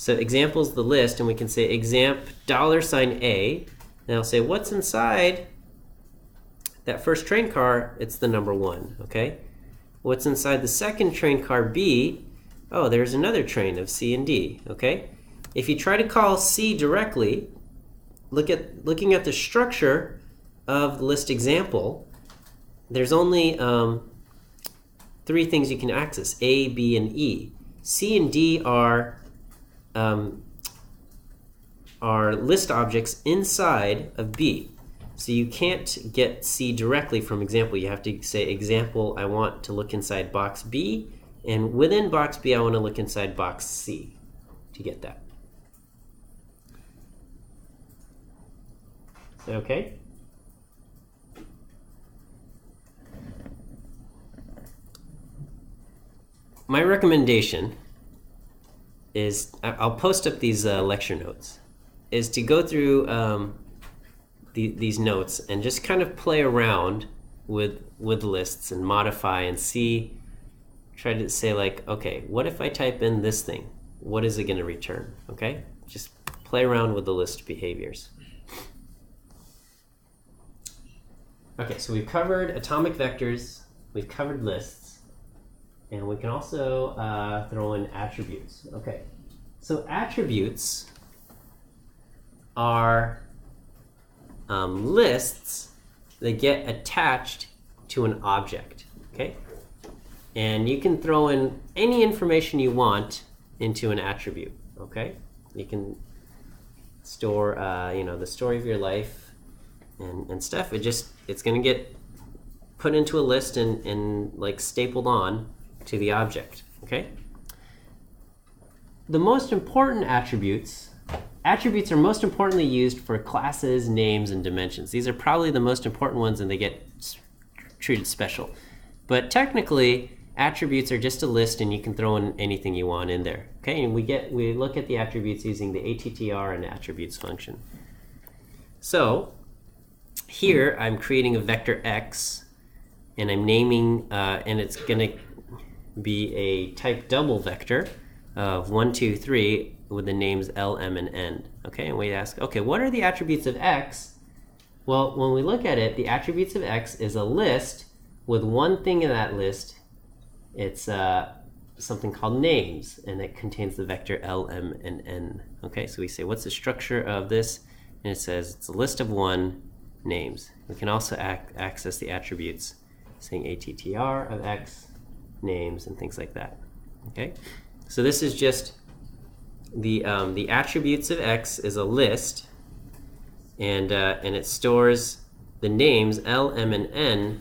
examples the list, and we can say examp $A, and I'll say what's inside that first train car. It's the number 1, okay? What's inside the second train car B? Oh, there's another train of C and D, okay? If you try to call C directly, looking at the structure of the list example, there's only 3 things you can access: A, B, and E. C and D are list objects inside of B. So you can't get C directly from example. You have to say, example, I want to look inside box B, and within box B, I want to look inside box C to get that. Okay? my recommendation is, I'll post up these lecture notes, is to go through these notes and just kind of play around with lists and modify and see, try to say like, okay, what if I type in this thing? What is it going to return? Okay, just play around with the list behaviors. Okay, so we've covered atomic vectors, we've covered lists, and we can also throw in attributes. Okay, so attributes are lists that get attached to an object, okay? And you can throw in any information you want into an attribute, okay? You can store, the story of your life and stuff. It's going to get put into a list and like stapled on to the object, okay? The most important attributes are most importantly used for classes, names, and dimensions. These are probably the most important ones, and they get treated special. But technically, attributes are just a list, and you can throw in anything you want in there. Okay, and we look at the attributes using the attr and attributes function. So here I'm creating a vector x, and I'm naming, and it's going to be a type double vector of 1, 2, 3 with the names L, M, and N. Okay, and we ask, okay, what are the attributes of x? Well, when we look at it, the attributes of x is a list with one thing in that list. It's something called names, and it contains the vector L, M, and N. Okay, so we say, what's the structure of this? And it says it's a list of 1 names. We can also access the attributes, saying attr of x, names, and things like that. Okay, so this is just the attributes of x is a list, and it stores the names L, M, and N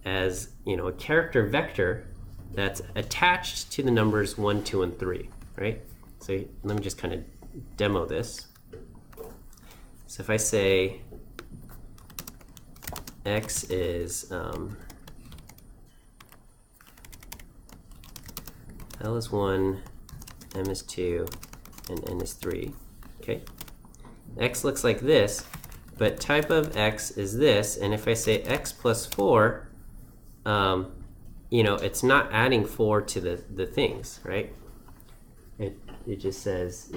as a character vector that's attached to the numbers 1, 2, and 3, right? So let me just kind of demo this. So if I say x is L is 1, M is 2, and N is 3, okay? X looks like this, but type of x is this, and if I say x plus 4, it's not adding 4 to the things, right? It just says,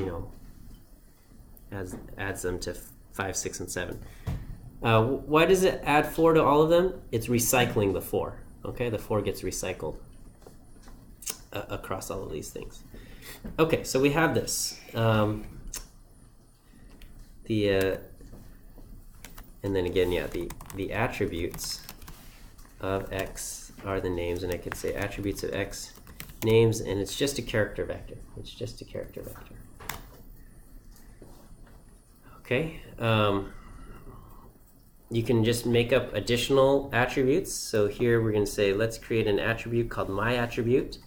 adds them to 5, 6, and 7. Why does it add 4 to all of them? It's recycling the 4, okay? The 4 gets recycled across all of these things. Okay, so we have this. And then again, yeah, the attributes of x are the names, and I could say attributes of x names, and it's just a character vector. It's just a character vector. Okay. You can just make up additional attributes. So here we're going to say, let's create an attribute called my attribute,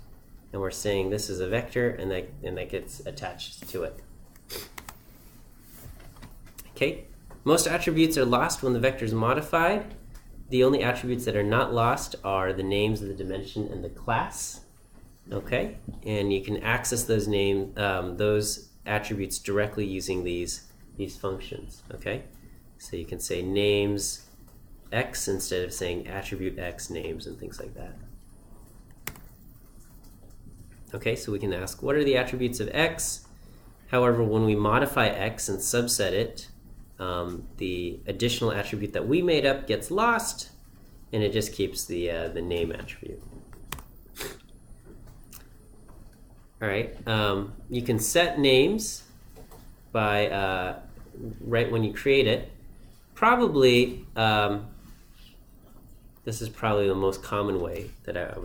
and we're saying this is a vector, and that gets attached to it. Okay. Most attributes are lost when the vector is modified. The only attributes that are not lost are the names of the dimension and the class. Okay, and you can access those those attributes directly using these functions. Okay, so you can say names x instead of saying attribute x names and things like that. Okay, so we can ask, what are the attributes of x? However, when we modify x and subset it, the additional attribute that we made up gets lost, and it just keeps the name attribute. All right, you can set names by right when you create it. Probably this is probably the most common way that I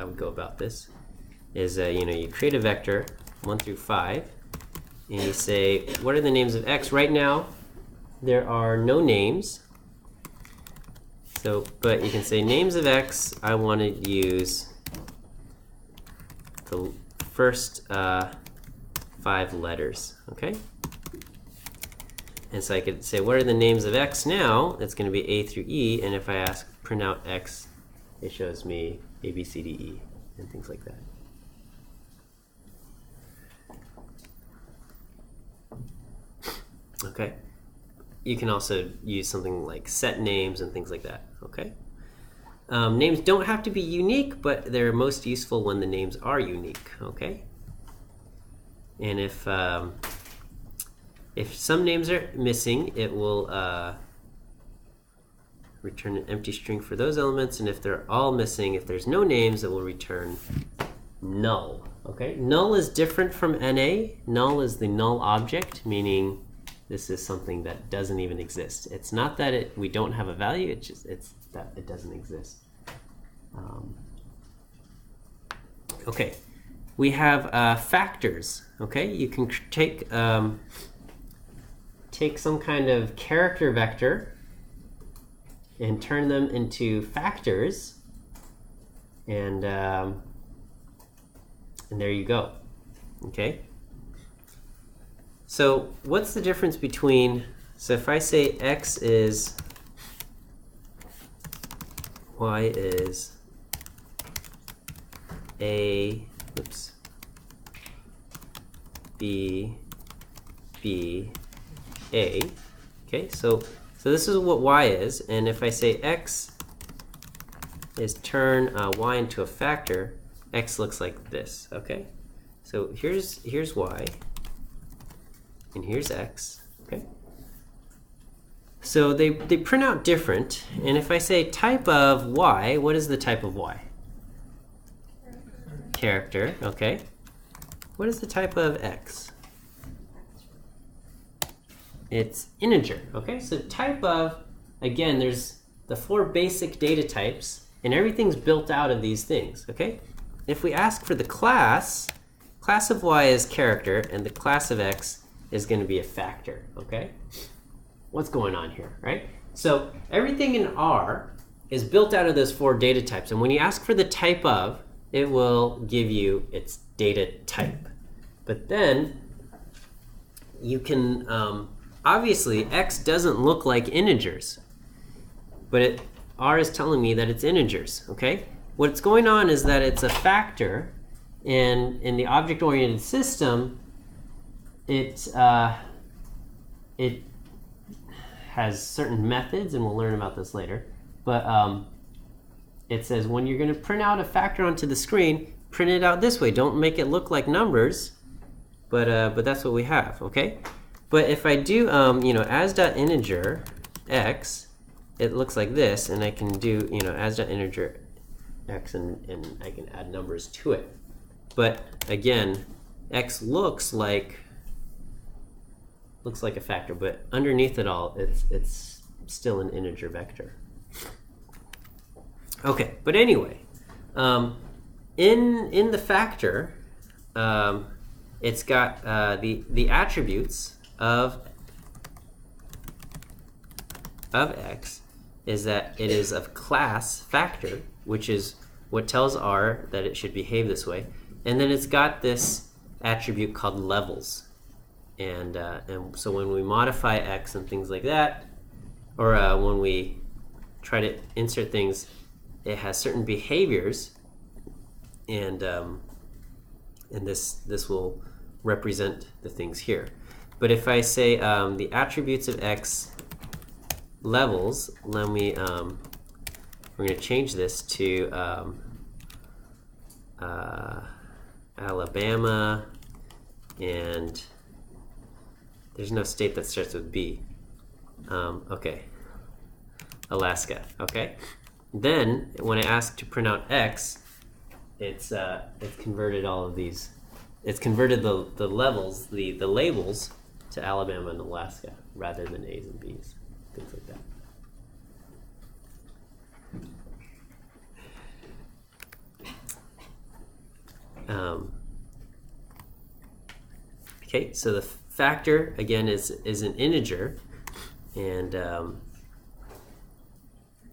would go about this. Is you create a vector 1 through 5, and you say, what are the names of x? Right now there are no names, but you can say names of x. I want to use the first 5 letters, okay? And so I could say, what are the names of x now? It's going to be A through E, and if I ask print out x, it shows me A, B, C, D, E, and things like that. Okay. You can also use something like set names and things like that. Okay. Names don't have to be unique, but they're most useful when the names are unique. Okay. And if some names are missing, it will return an empty string for those elements, and if they're all missing, if there's no names, it will return null. Okay, null is different from NA. Null is the null object, meaning this is something that doesn't even exist. It's not that we don't have a value, it's that it doesn't exist. Okay, we have factors. Okay, you can take some kind of character vector and turn them into factors, and there you go. Okay. So what's the difference between? So if I say x is y is a, oops, b a. Okay. So this is what y is, and if I say x is turn y into a factor, x looks like this. Okay, so here's y, and here's x. Okay, so they print out different, and if I say type of y, what is the type of y? Character. Okay, what is the type of x? It's integer. Okay, so type of, again, there's the 4 basic data types, and everything's built out of these things. Okay, if we ask for the class of y is character, and the class of x is going to be a factor. Okay, what's going on here, right? So everything in R is built out of those 4 data types, and when you ask for the type of, it will give you its data type. But then you can obviously, x doesn't look like integers, but R is telling me that it's integers, okay? What's going on is that it's a factor, and in the object-oriented system, it has certain methods, and we'll learn about this later, but it says when you're going to print out a factor onto the screen, print it out this way. Don't make it look like numbers, but that's what we have, okay? But if I do, as.integer x, it looks like this, and I can do, as.integer x, and I can add numbers to it. But again, x looks like a factor, but underneath it all, it's still an integer vector. Okay, but anyway, in the factor, it's got the attributes of x is that it is of class factor, which is what tells R that it should behave this way, and then it's got this attribute called levels, and so when we modify x and things like that, or when we try to insert things, it has certain behaviors, and this will represent the things here. But if I say the attributes of x levels, let me we're going to change this to Alabama, and there's no state that starts with B. Okay, Alaska. Okay, then when I ask to print out x, it's converted all of these. It's converted the levels, the labels, to Alabama and Alaska rather than A's and B's, things like that. Okay, so the factor again is an integer, and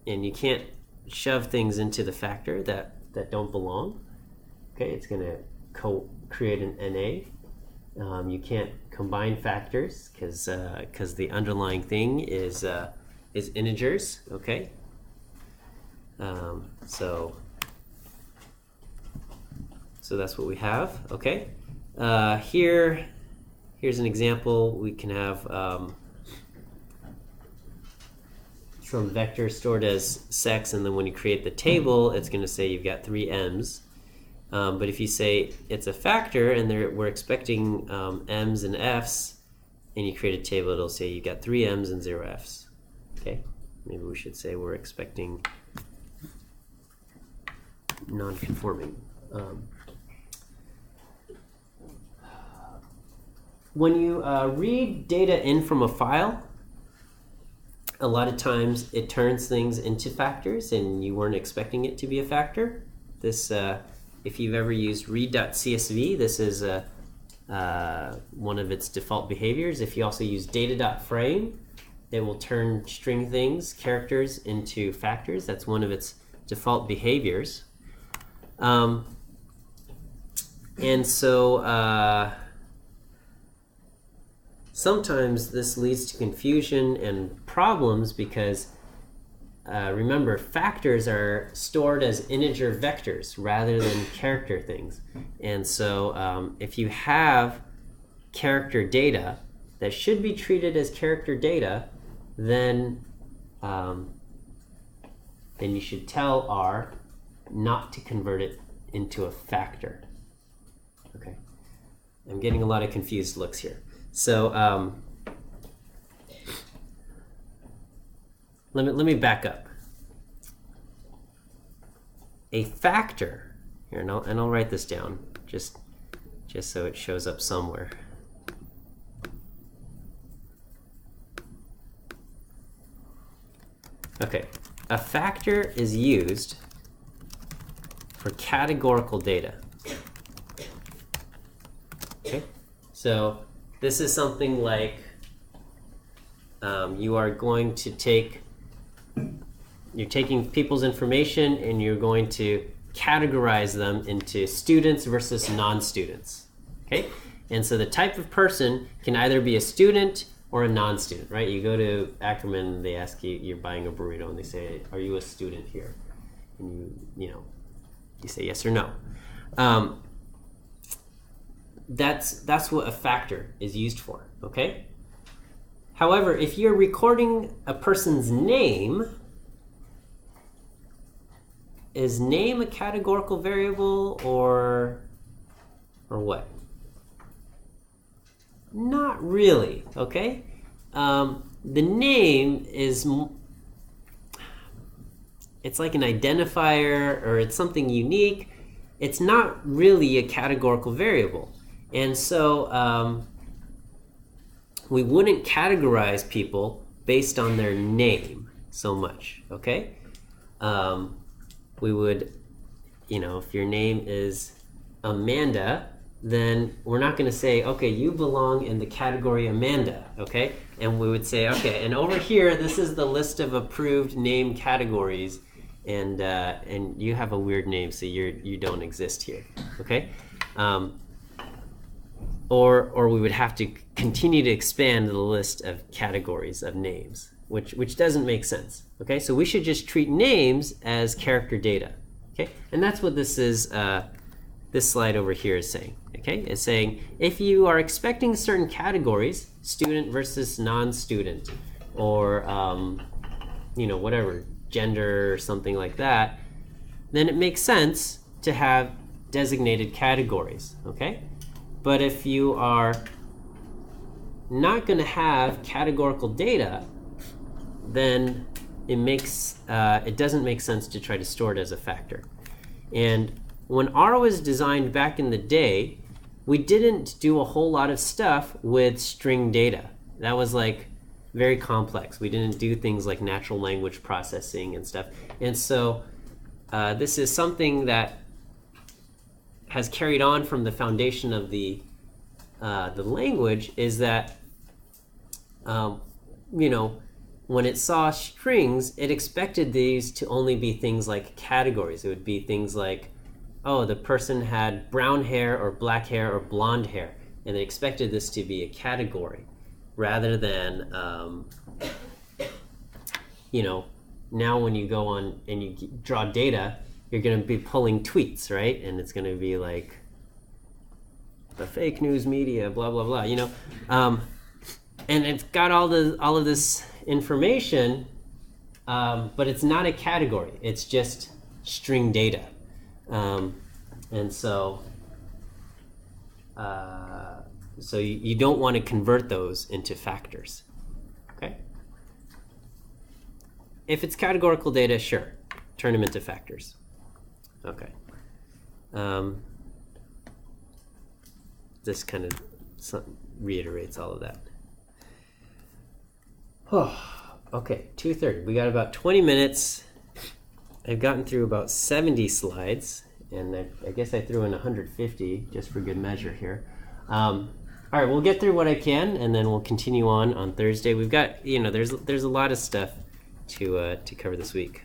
you can't shove things into the factor that don't belong. Okay, it's going to create an NA. You can't combine factors because the underlying thing is integers. Okay, so that's what we have. Okay, here here's an example. We can have from vector stored as sex, and then when you create the table, it's going to say you've got 3 m's. But if you say it's a factor and we're expecting m's and f's, and you create a table, it'll say you've got 3 m's and 0 f's. Okay? Maybe we should say we're expecting non-conforming. When you read data in from a file, a lot of times it turns things into factors and you weren't expecting it to be a factor. This, if you've ever used read.csv, this is one of its default behaviors. If you also use data.frame, it will turn string things, characters, into factors. That's one of its default behaviors. And so sometimes this leads to confusion and problems because remember, factors are stored as integer vectors rather than character things. And so if you have character data that should be treated as character data, then you should tell R not to convert it into a factor. Okay, I'm getting a lot of confused looks here. So let me back up. A factor here, and I'll write this down just so it shows up somewhere. Okay, a factor is used for categorical data. Okay, so this is something like you are going to you're taking people's information and you're going to categorize them into students versus non-students. Okay, and so the type of person can either be a student or a non-student, right? You go to Ackerman and they ask you, you're buying a burrito, and they say, "Are you a student here?" And you say yes or no. That's what a factor is used for, okay? However, if you're recording a person's name, is name a categorical variable or what? Not really, okay? The name is, it's like an identifier or it's something unique. It's not really a categorical variable. And so we wouldn't categorize people based on their name so much, okay? We would, if your name is Amanda, then we're not going to say, okay, you belong in the category Amanda, okay? And we would say, okay, and over here, this is the list of approved name categories, and you have a weird name, so you don't exist here, okay? Or we would have to continue to expand the list of categories of names, which doesn't make sense, okay? So we should just treat names as character data, okay? And that's what this is. This slide over here is saying, okay? It's saying if you are expecting certain categories, student versus non-student, or whatever, gender or something like that, then it makes sense to have designated categories, okay? But if you are not going to have categorical data, then it doesn't make sense to try to store it as a factor. And when R was designed back in the day, we didn't do a whole lot of stuff with string data. That was like very complex. We didn't do things like natural language processing and stuff. And so this is something that has carried on from the foundation of the language, is that when it saw strings, it expected these to only be things like categories. It would be things like, oh, the person had brown hair or black hair or blonde hair, and they expected this to be a category, rather than now when you go on and you draw data, you're going to be pulling tweets, right? And it's going to be like the fake news media, blah blah blah. And it's got all of this information, but it's not a category. It's just string data, and so you don't want to convert those into factors. Okay. If it's categorical data, sure, turn them into factors. Okay. This kind of reiterates all of that. Okay, 2:30. We got about 20 minutes. I've gotten through about 70 slides, and I guess I threw in 150 just for good measure here. All right, we'll get through what I can, and then we'll continue on Thursday. We've got, there's a lot of stuff to cover this week.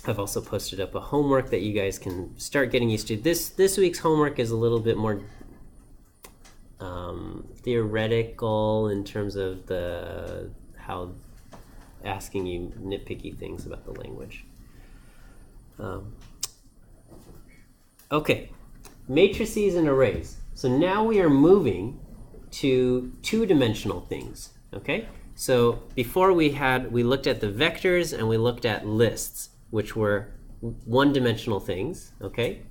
I've also posted up a homework that you guys can start getting used to. This week's homework is a little bit more theoretical in terms of how asking you nitpicky things about the language. Okay, matrices and arrays. So now we are moving to two-dimensional things. Okay, so before we looked at the vectors and we looked at lists, which were one-dimensional things. Okay.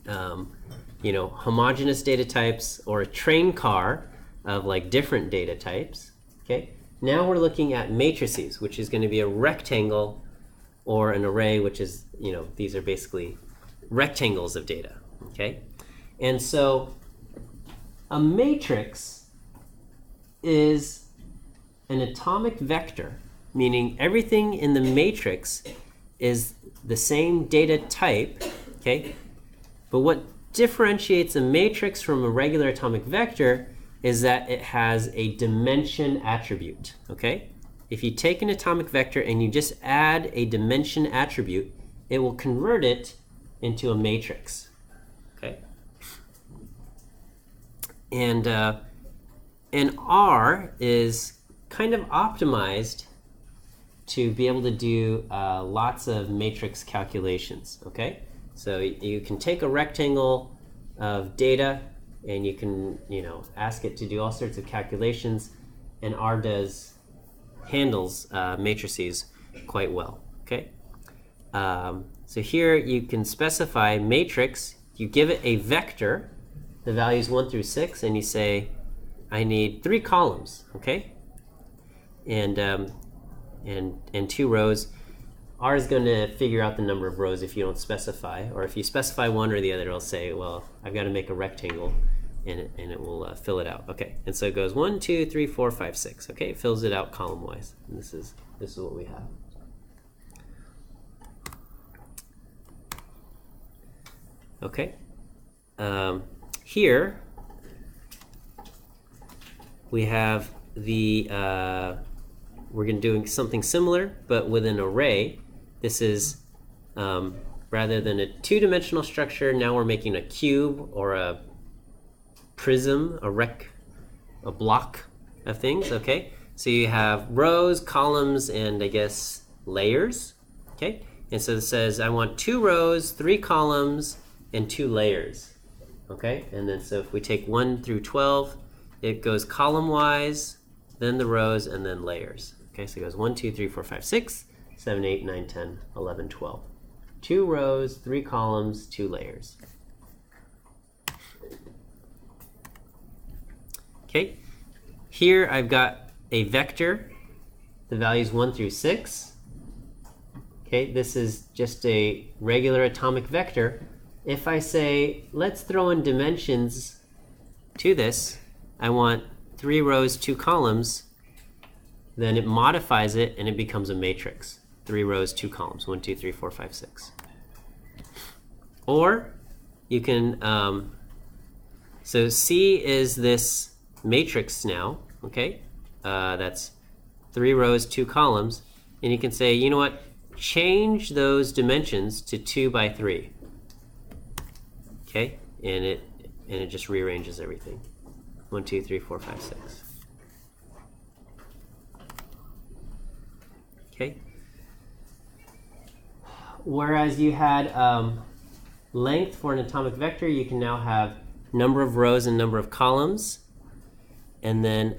Homogeneous data types, or a train car of like different data types. Okay. Now we're looking at matrices, which is going to be a rectangle, or an array, which is, these are basically rectangles of data. Okay. And so a matrix is an atomic vector, meaning everything in the matrix is the same data type. Okay. But what differentiates a matrix from a regular atomic vector is that it has a dimension attribute. Okay? If you take an atomic vector and you just add a dimension attribute, it will convert it into a matrix. Okay? And R is kind of optimized to be able to do lots of matrix calculations. Okay? So you can take a rectangle of data and you can, ask it to do all sorts of calculations, and R handles matrices quite well. Okay. So here you can specify matrix. You give it a vector, the values 1 through 6, and you say, I need 3 columns. Okay. And 2 rows. R is going to figure out the number of rows if you don't specify, or if you specify one or the other, it'll say, well, I've got to make a rectangle, and it will fill it out. Okay, and so it goes 1, 2, 3, 4, 5, 6. Okay, it fills it out column-wise. And this is what we have. Okay, here we have the we're going to do something similar, but with an array. This is, rather than a two-dimensional structure, now we're making a cube or a prism, a block of things. Okay, so you have rows, columns, and I guess layers. Okay, and so it says I want 2 rows, 3 columns, and 2 layers. Okay, and then so if we take 1 through 12, it goes column-wise, then the rows, and then layers. Okay, so it goes 1, 2, 3, 4, 5, 6, 7, 8, 9, 10, 11, 12. 2 rows, 3 columns, 2 layers. Okay, here I've got a vector, the values 1 through 6. Okay, this is just a regular atomic vector. If I say, let's throw in dimensions to this, I want 3 rows, 2 columns, then it modifies it and it becomes a matrix. 3 rows, 2 columns, 1, 2, 3, 4, 5, 6. Or you can, so C is this matrix now, okay? That's 3 rows, 2 columns. And you can say, you know what? Change those dimensions to 2 by 3. Okay? And it just rearranges everything. 1, 2, 3, 4, 5, 6. Okay? Whereas you had length for an atomic vector, you can now have number of rows and number of columns. And then,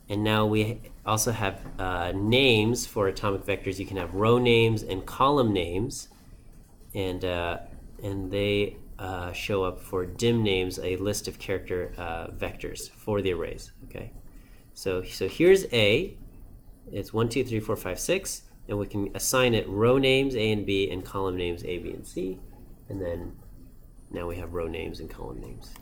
and now we also have names for atomic vectors. You can have row names and column names. And they show up for dim names, a list of character vectors for the arrays. Okay, so here's A. It's 1, 2, 3, 4, 5, 6, and we can assign it row names A and B and column names A, B, and C, and then now we have row names and column names.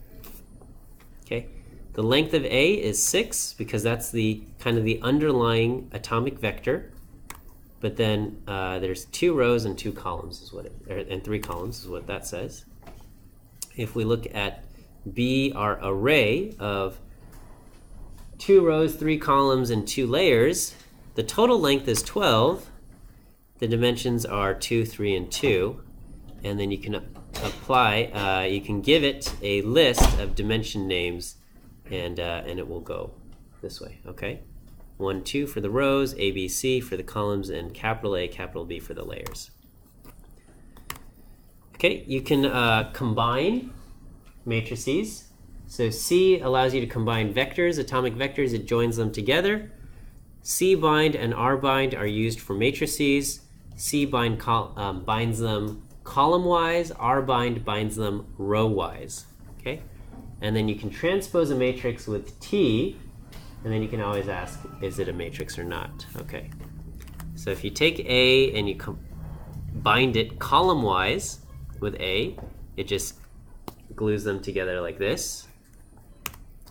Okay, the length of A is 6 because that's the kind of the underlying atomic vector. But then there's 2 rows and 2 columns is what and 3 columns is what that says. If we look at B, our array of 2 rows, 3 columns, and 2 layers, the total length is 12. The dimensions are 2, 3, and 2. And then you can apply, you can give it a list of dimension names, and it will go this way, okay? 1, 2 for the rows, A, B, C for the columns, and capital A, capital B for the layers. Okay, you can combine matrices. So C allows you to combine vectors, atomic vectors. It joins them together. C bind and R bind are used for matrices. C bind binds them column-wise. R bind binds them row-wise. Okay, and then you can transpose a matrix with T. And then you can always ask, is it a matrix or not? Okay. So if you take A and you bind it column-wise with A, it just glues them together like this.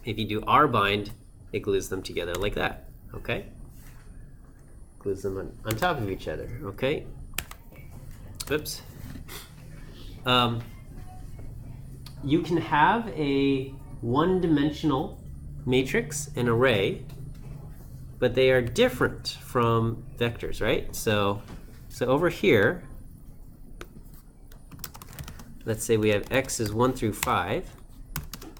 If you do R bind, it glues them together like that. Okay? Glues them on top of each other. Okay? Oops. You can have a one-dimensional matrix and array, but they are different from vectors, right? So over here, let's say we have x is 1 through 5,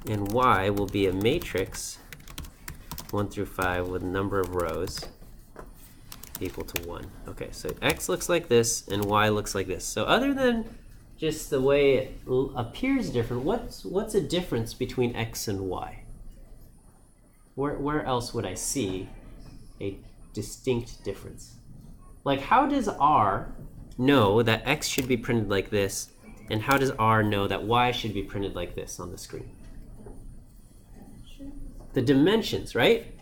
and y will be a matrix 1 through 5 with number of rows equal to 1. Okay, so x looks like this and y looks like this. So other than just the way it appears different, what's a difference between x and y? Where else would I see a distinct difference? Like, how does R know that X should be printed like this, and how does R know that Y should be printed like this on the screen? The dimensions, right?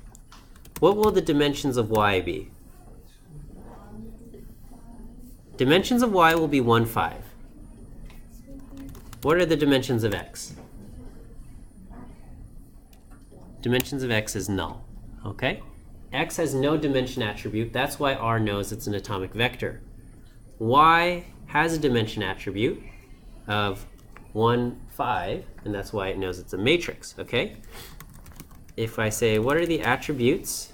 What will the dimensions of Y be? Dimensions of Y will be 1, 5. What are the dimensions of X? Dimensions of X is null, okay? X has no dimension attribute. That's why R knows it's an atomic vector. Y has a dimension attribute of 1, 5, and that's why it knows it's a matrix, okay? If I say, what are the attributes?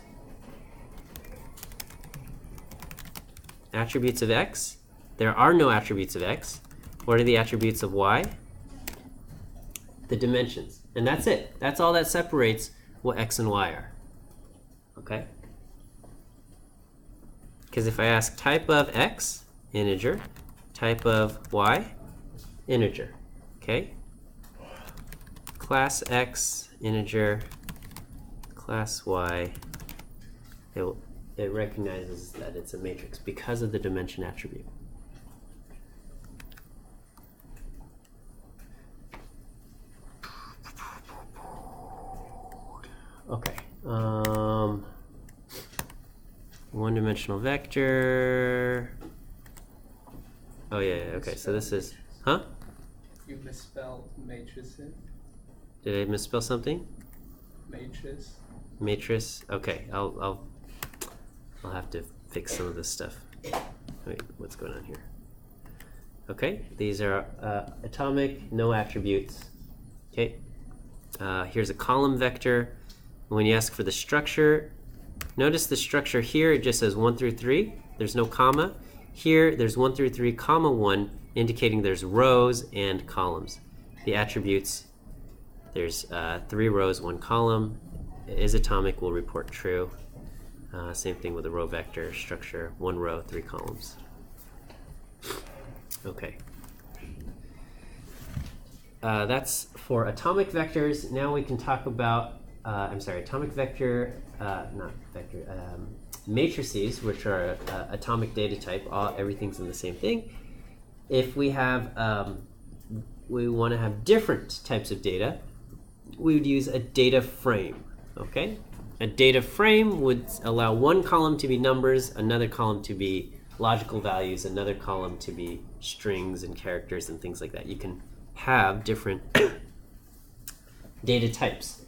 Attributes of X? There are no attributes of X. What are the attributes of Y? The dimensions. And that's it. That's all that separates what X and Y are. Okay? Because if I ask type of X, integer, type of Y, integer. Okay? Class X, integer, class Y, it recognizes that it's a matrix because of the dimension attribute. Okay. One-dimensional vector. Oh yeah, okay. So this is, huh? You misspelled matrices. Did I misspell something? Matrix. Matrix. Okay, I'll have to fix some of this stuff. Wait, what's going on here? Okay, these are atomic, no attributes. Okay, here's a column vector. When you ask for the structure, notice the structure here, it just says 1 through 3. There's no comma. Here, there's 1 through 3, comma 1, indicating there's rows and columns. The attributes, there's 3 rows, 1 column. It is atomic, will report true. Same thing with a row vector structure, 1 row, 3 columns. Okay. that's for atomic vectors. Now we can talk about, atomic vector, not vector, matrices, which are atomic data type. Everything's in the same thing. If we have, we want to have different types of data, we would use a data frame, okay? A data frame would allow one column to be numbers, another column to be logical values, another column to be strings and characters and things like that. You can have different data types.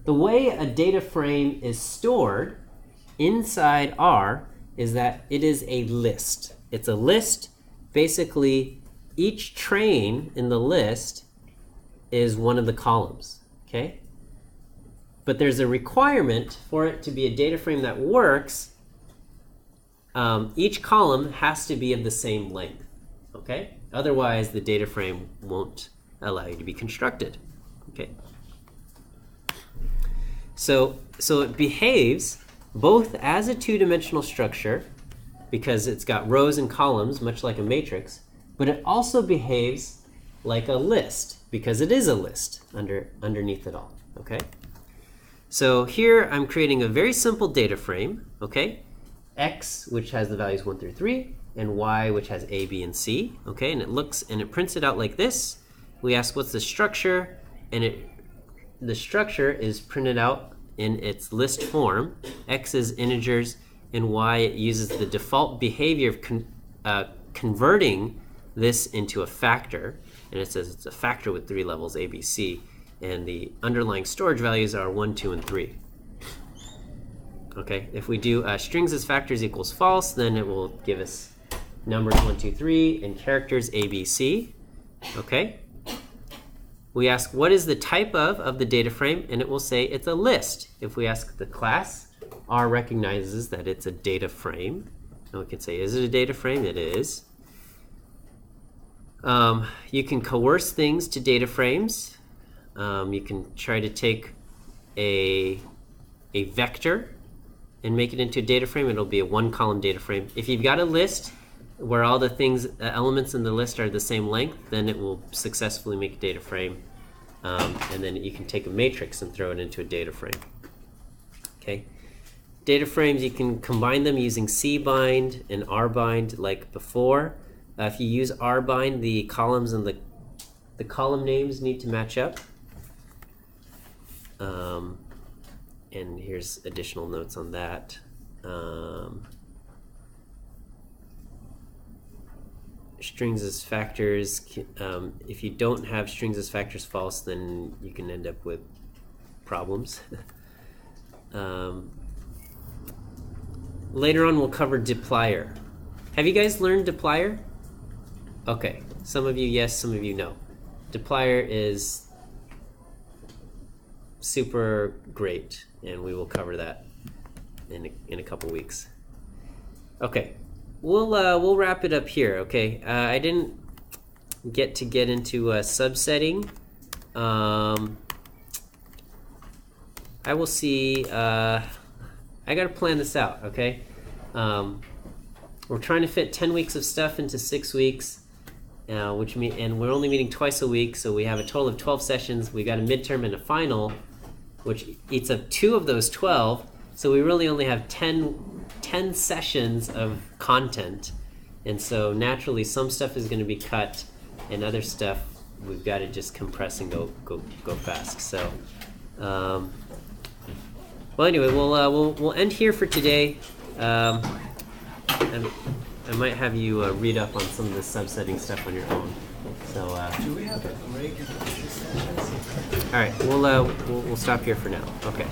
The way a data frame is stored inside R is that it is a list. It's a list. Basically, each train in the list is one of the columns, okay? But there's a requirement for it to be a data frame that works. Each column has to be of the same length, okay? Otherwise, the data frame won't allow you to be constructed, okay? So it behaves both as a two-dimensional structure, because it's got rows and columns, much like a matrix, but it also behaves like a list, because it is a list underneath it all, okay? So here I'm creating a very simple data frame, okay? X, which has the values 1 through 3, and Y, which has A, B, and C, okay? And it prints it out like this. We ask what's the structure, and the structure is printed out in its list form. X is integers, and Y, it uses the default behavior of converting this into a factor, and it says it's a factor with 3 levels, A, B, C, and the underlying storage values are 1, 2, and 3. Okay, if we do strings as factors equals false, then it will give us numbers 1, 2, 3, and characters A, B, C. Okay. We ask what is the type of the data frame, and it will say it's a list. If we ask the class, R recognizes that it's a data frame. And we can say, is it a data frame? It is. You can coerce things to data frames. You can try to take a vector and make it into a data frame. It'll be a one-column data frame. If you've got a list where all the things, elements in the list are the same length, then it will successfully make a data frame. And then you can take a matrix and throw it into a data frame. Okay. Data frames, you can combine them using cbind and rbind like before. If you use rbind, the columns and the column names need to match up. And here's additional notes on that. Strings as factors, if you don't have strings as factors false, then you can end up with problems. Later on we'll cover dplyr. Have you guys learned dplyr? Okay, some of you yes, some of you no. Dplyr is super great, and we will cover that in a couple weeks. Okay, we'll wrap it up here. Okay, I didn't get into subsetting. I will see. I gotta plan this out. Okay, we're trying to fit 10 weeks of stuff into 6 weeks. And we're only meeting twice a week, so we have a total of 12 sessions. We got a midterm and a final, which eats up 2 of those 12. So we really only have 10 sessions of content. And so naturally, some stuff is going to be cut, and other stuff we've got to just compress and go fast. So, well, anyway, we'll end here for today. I might have you read up on some of the subsetting stuff on your own. So, do we have a break in the sessions? all right, we'll stop here for now. Okay.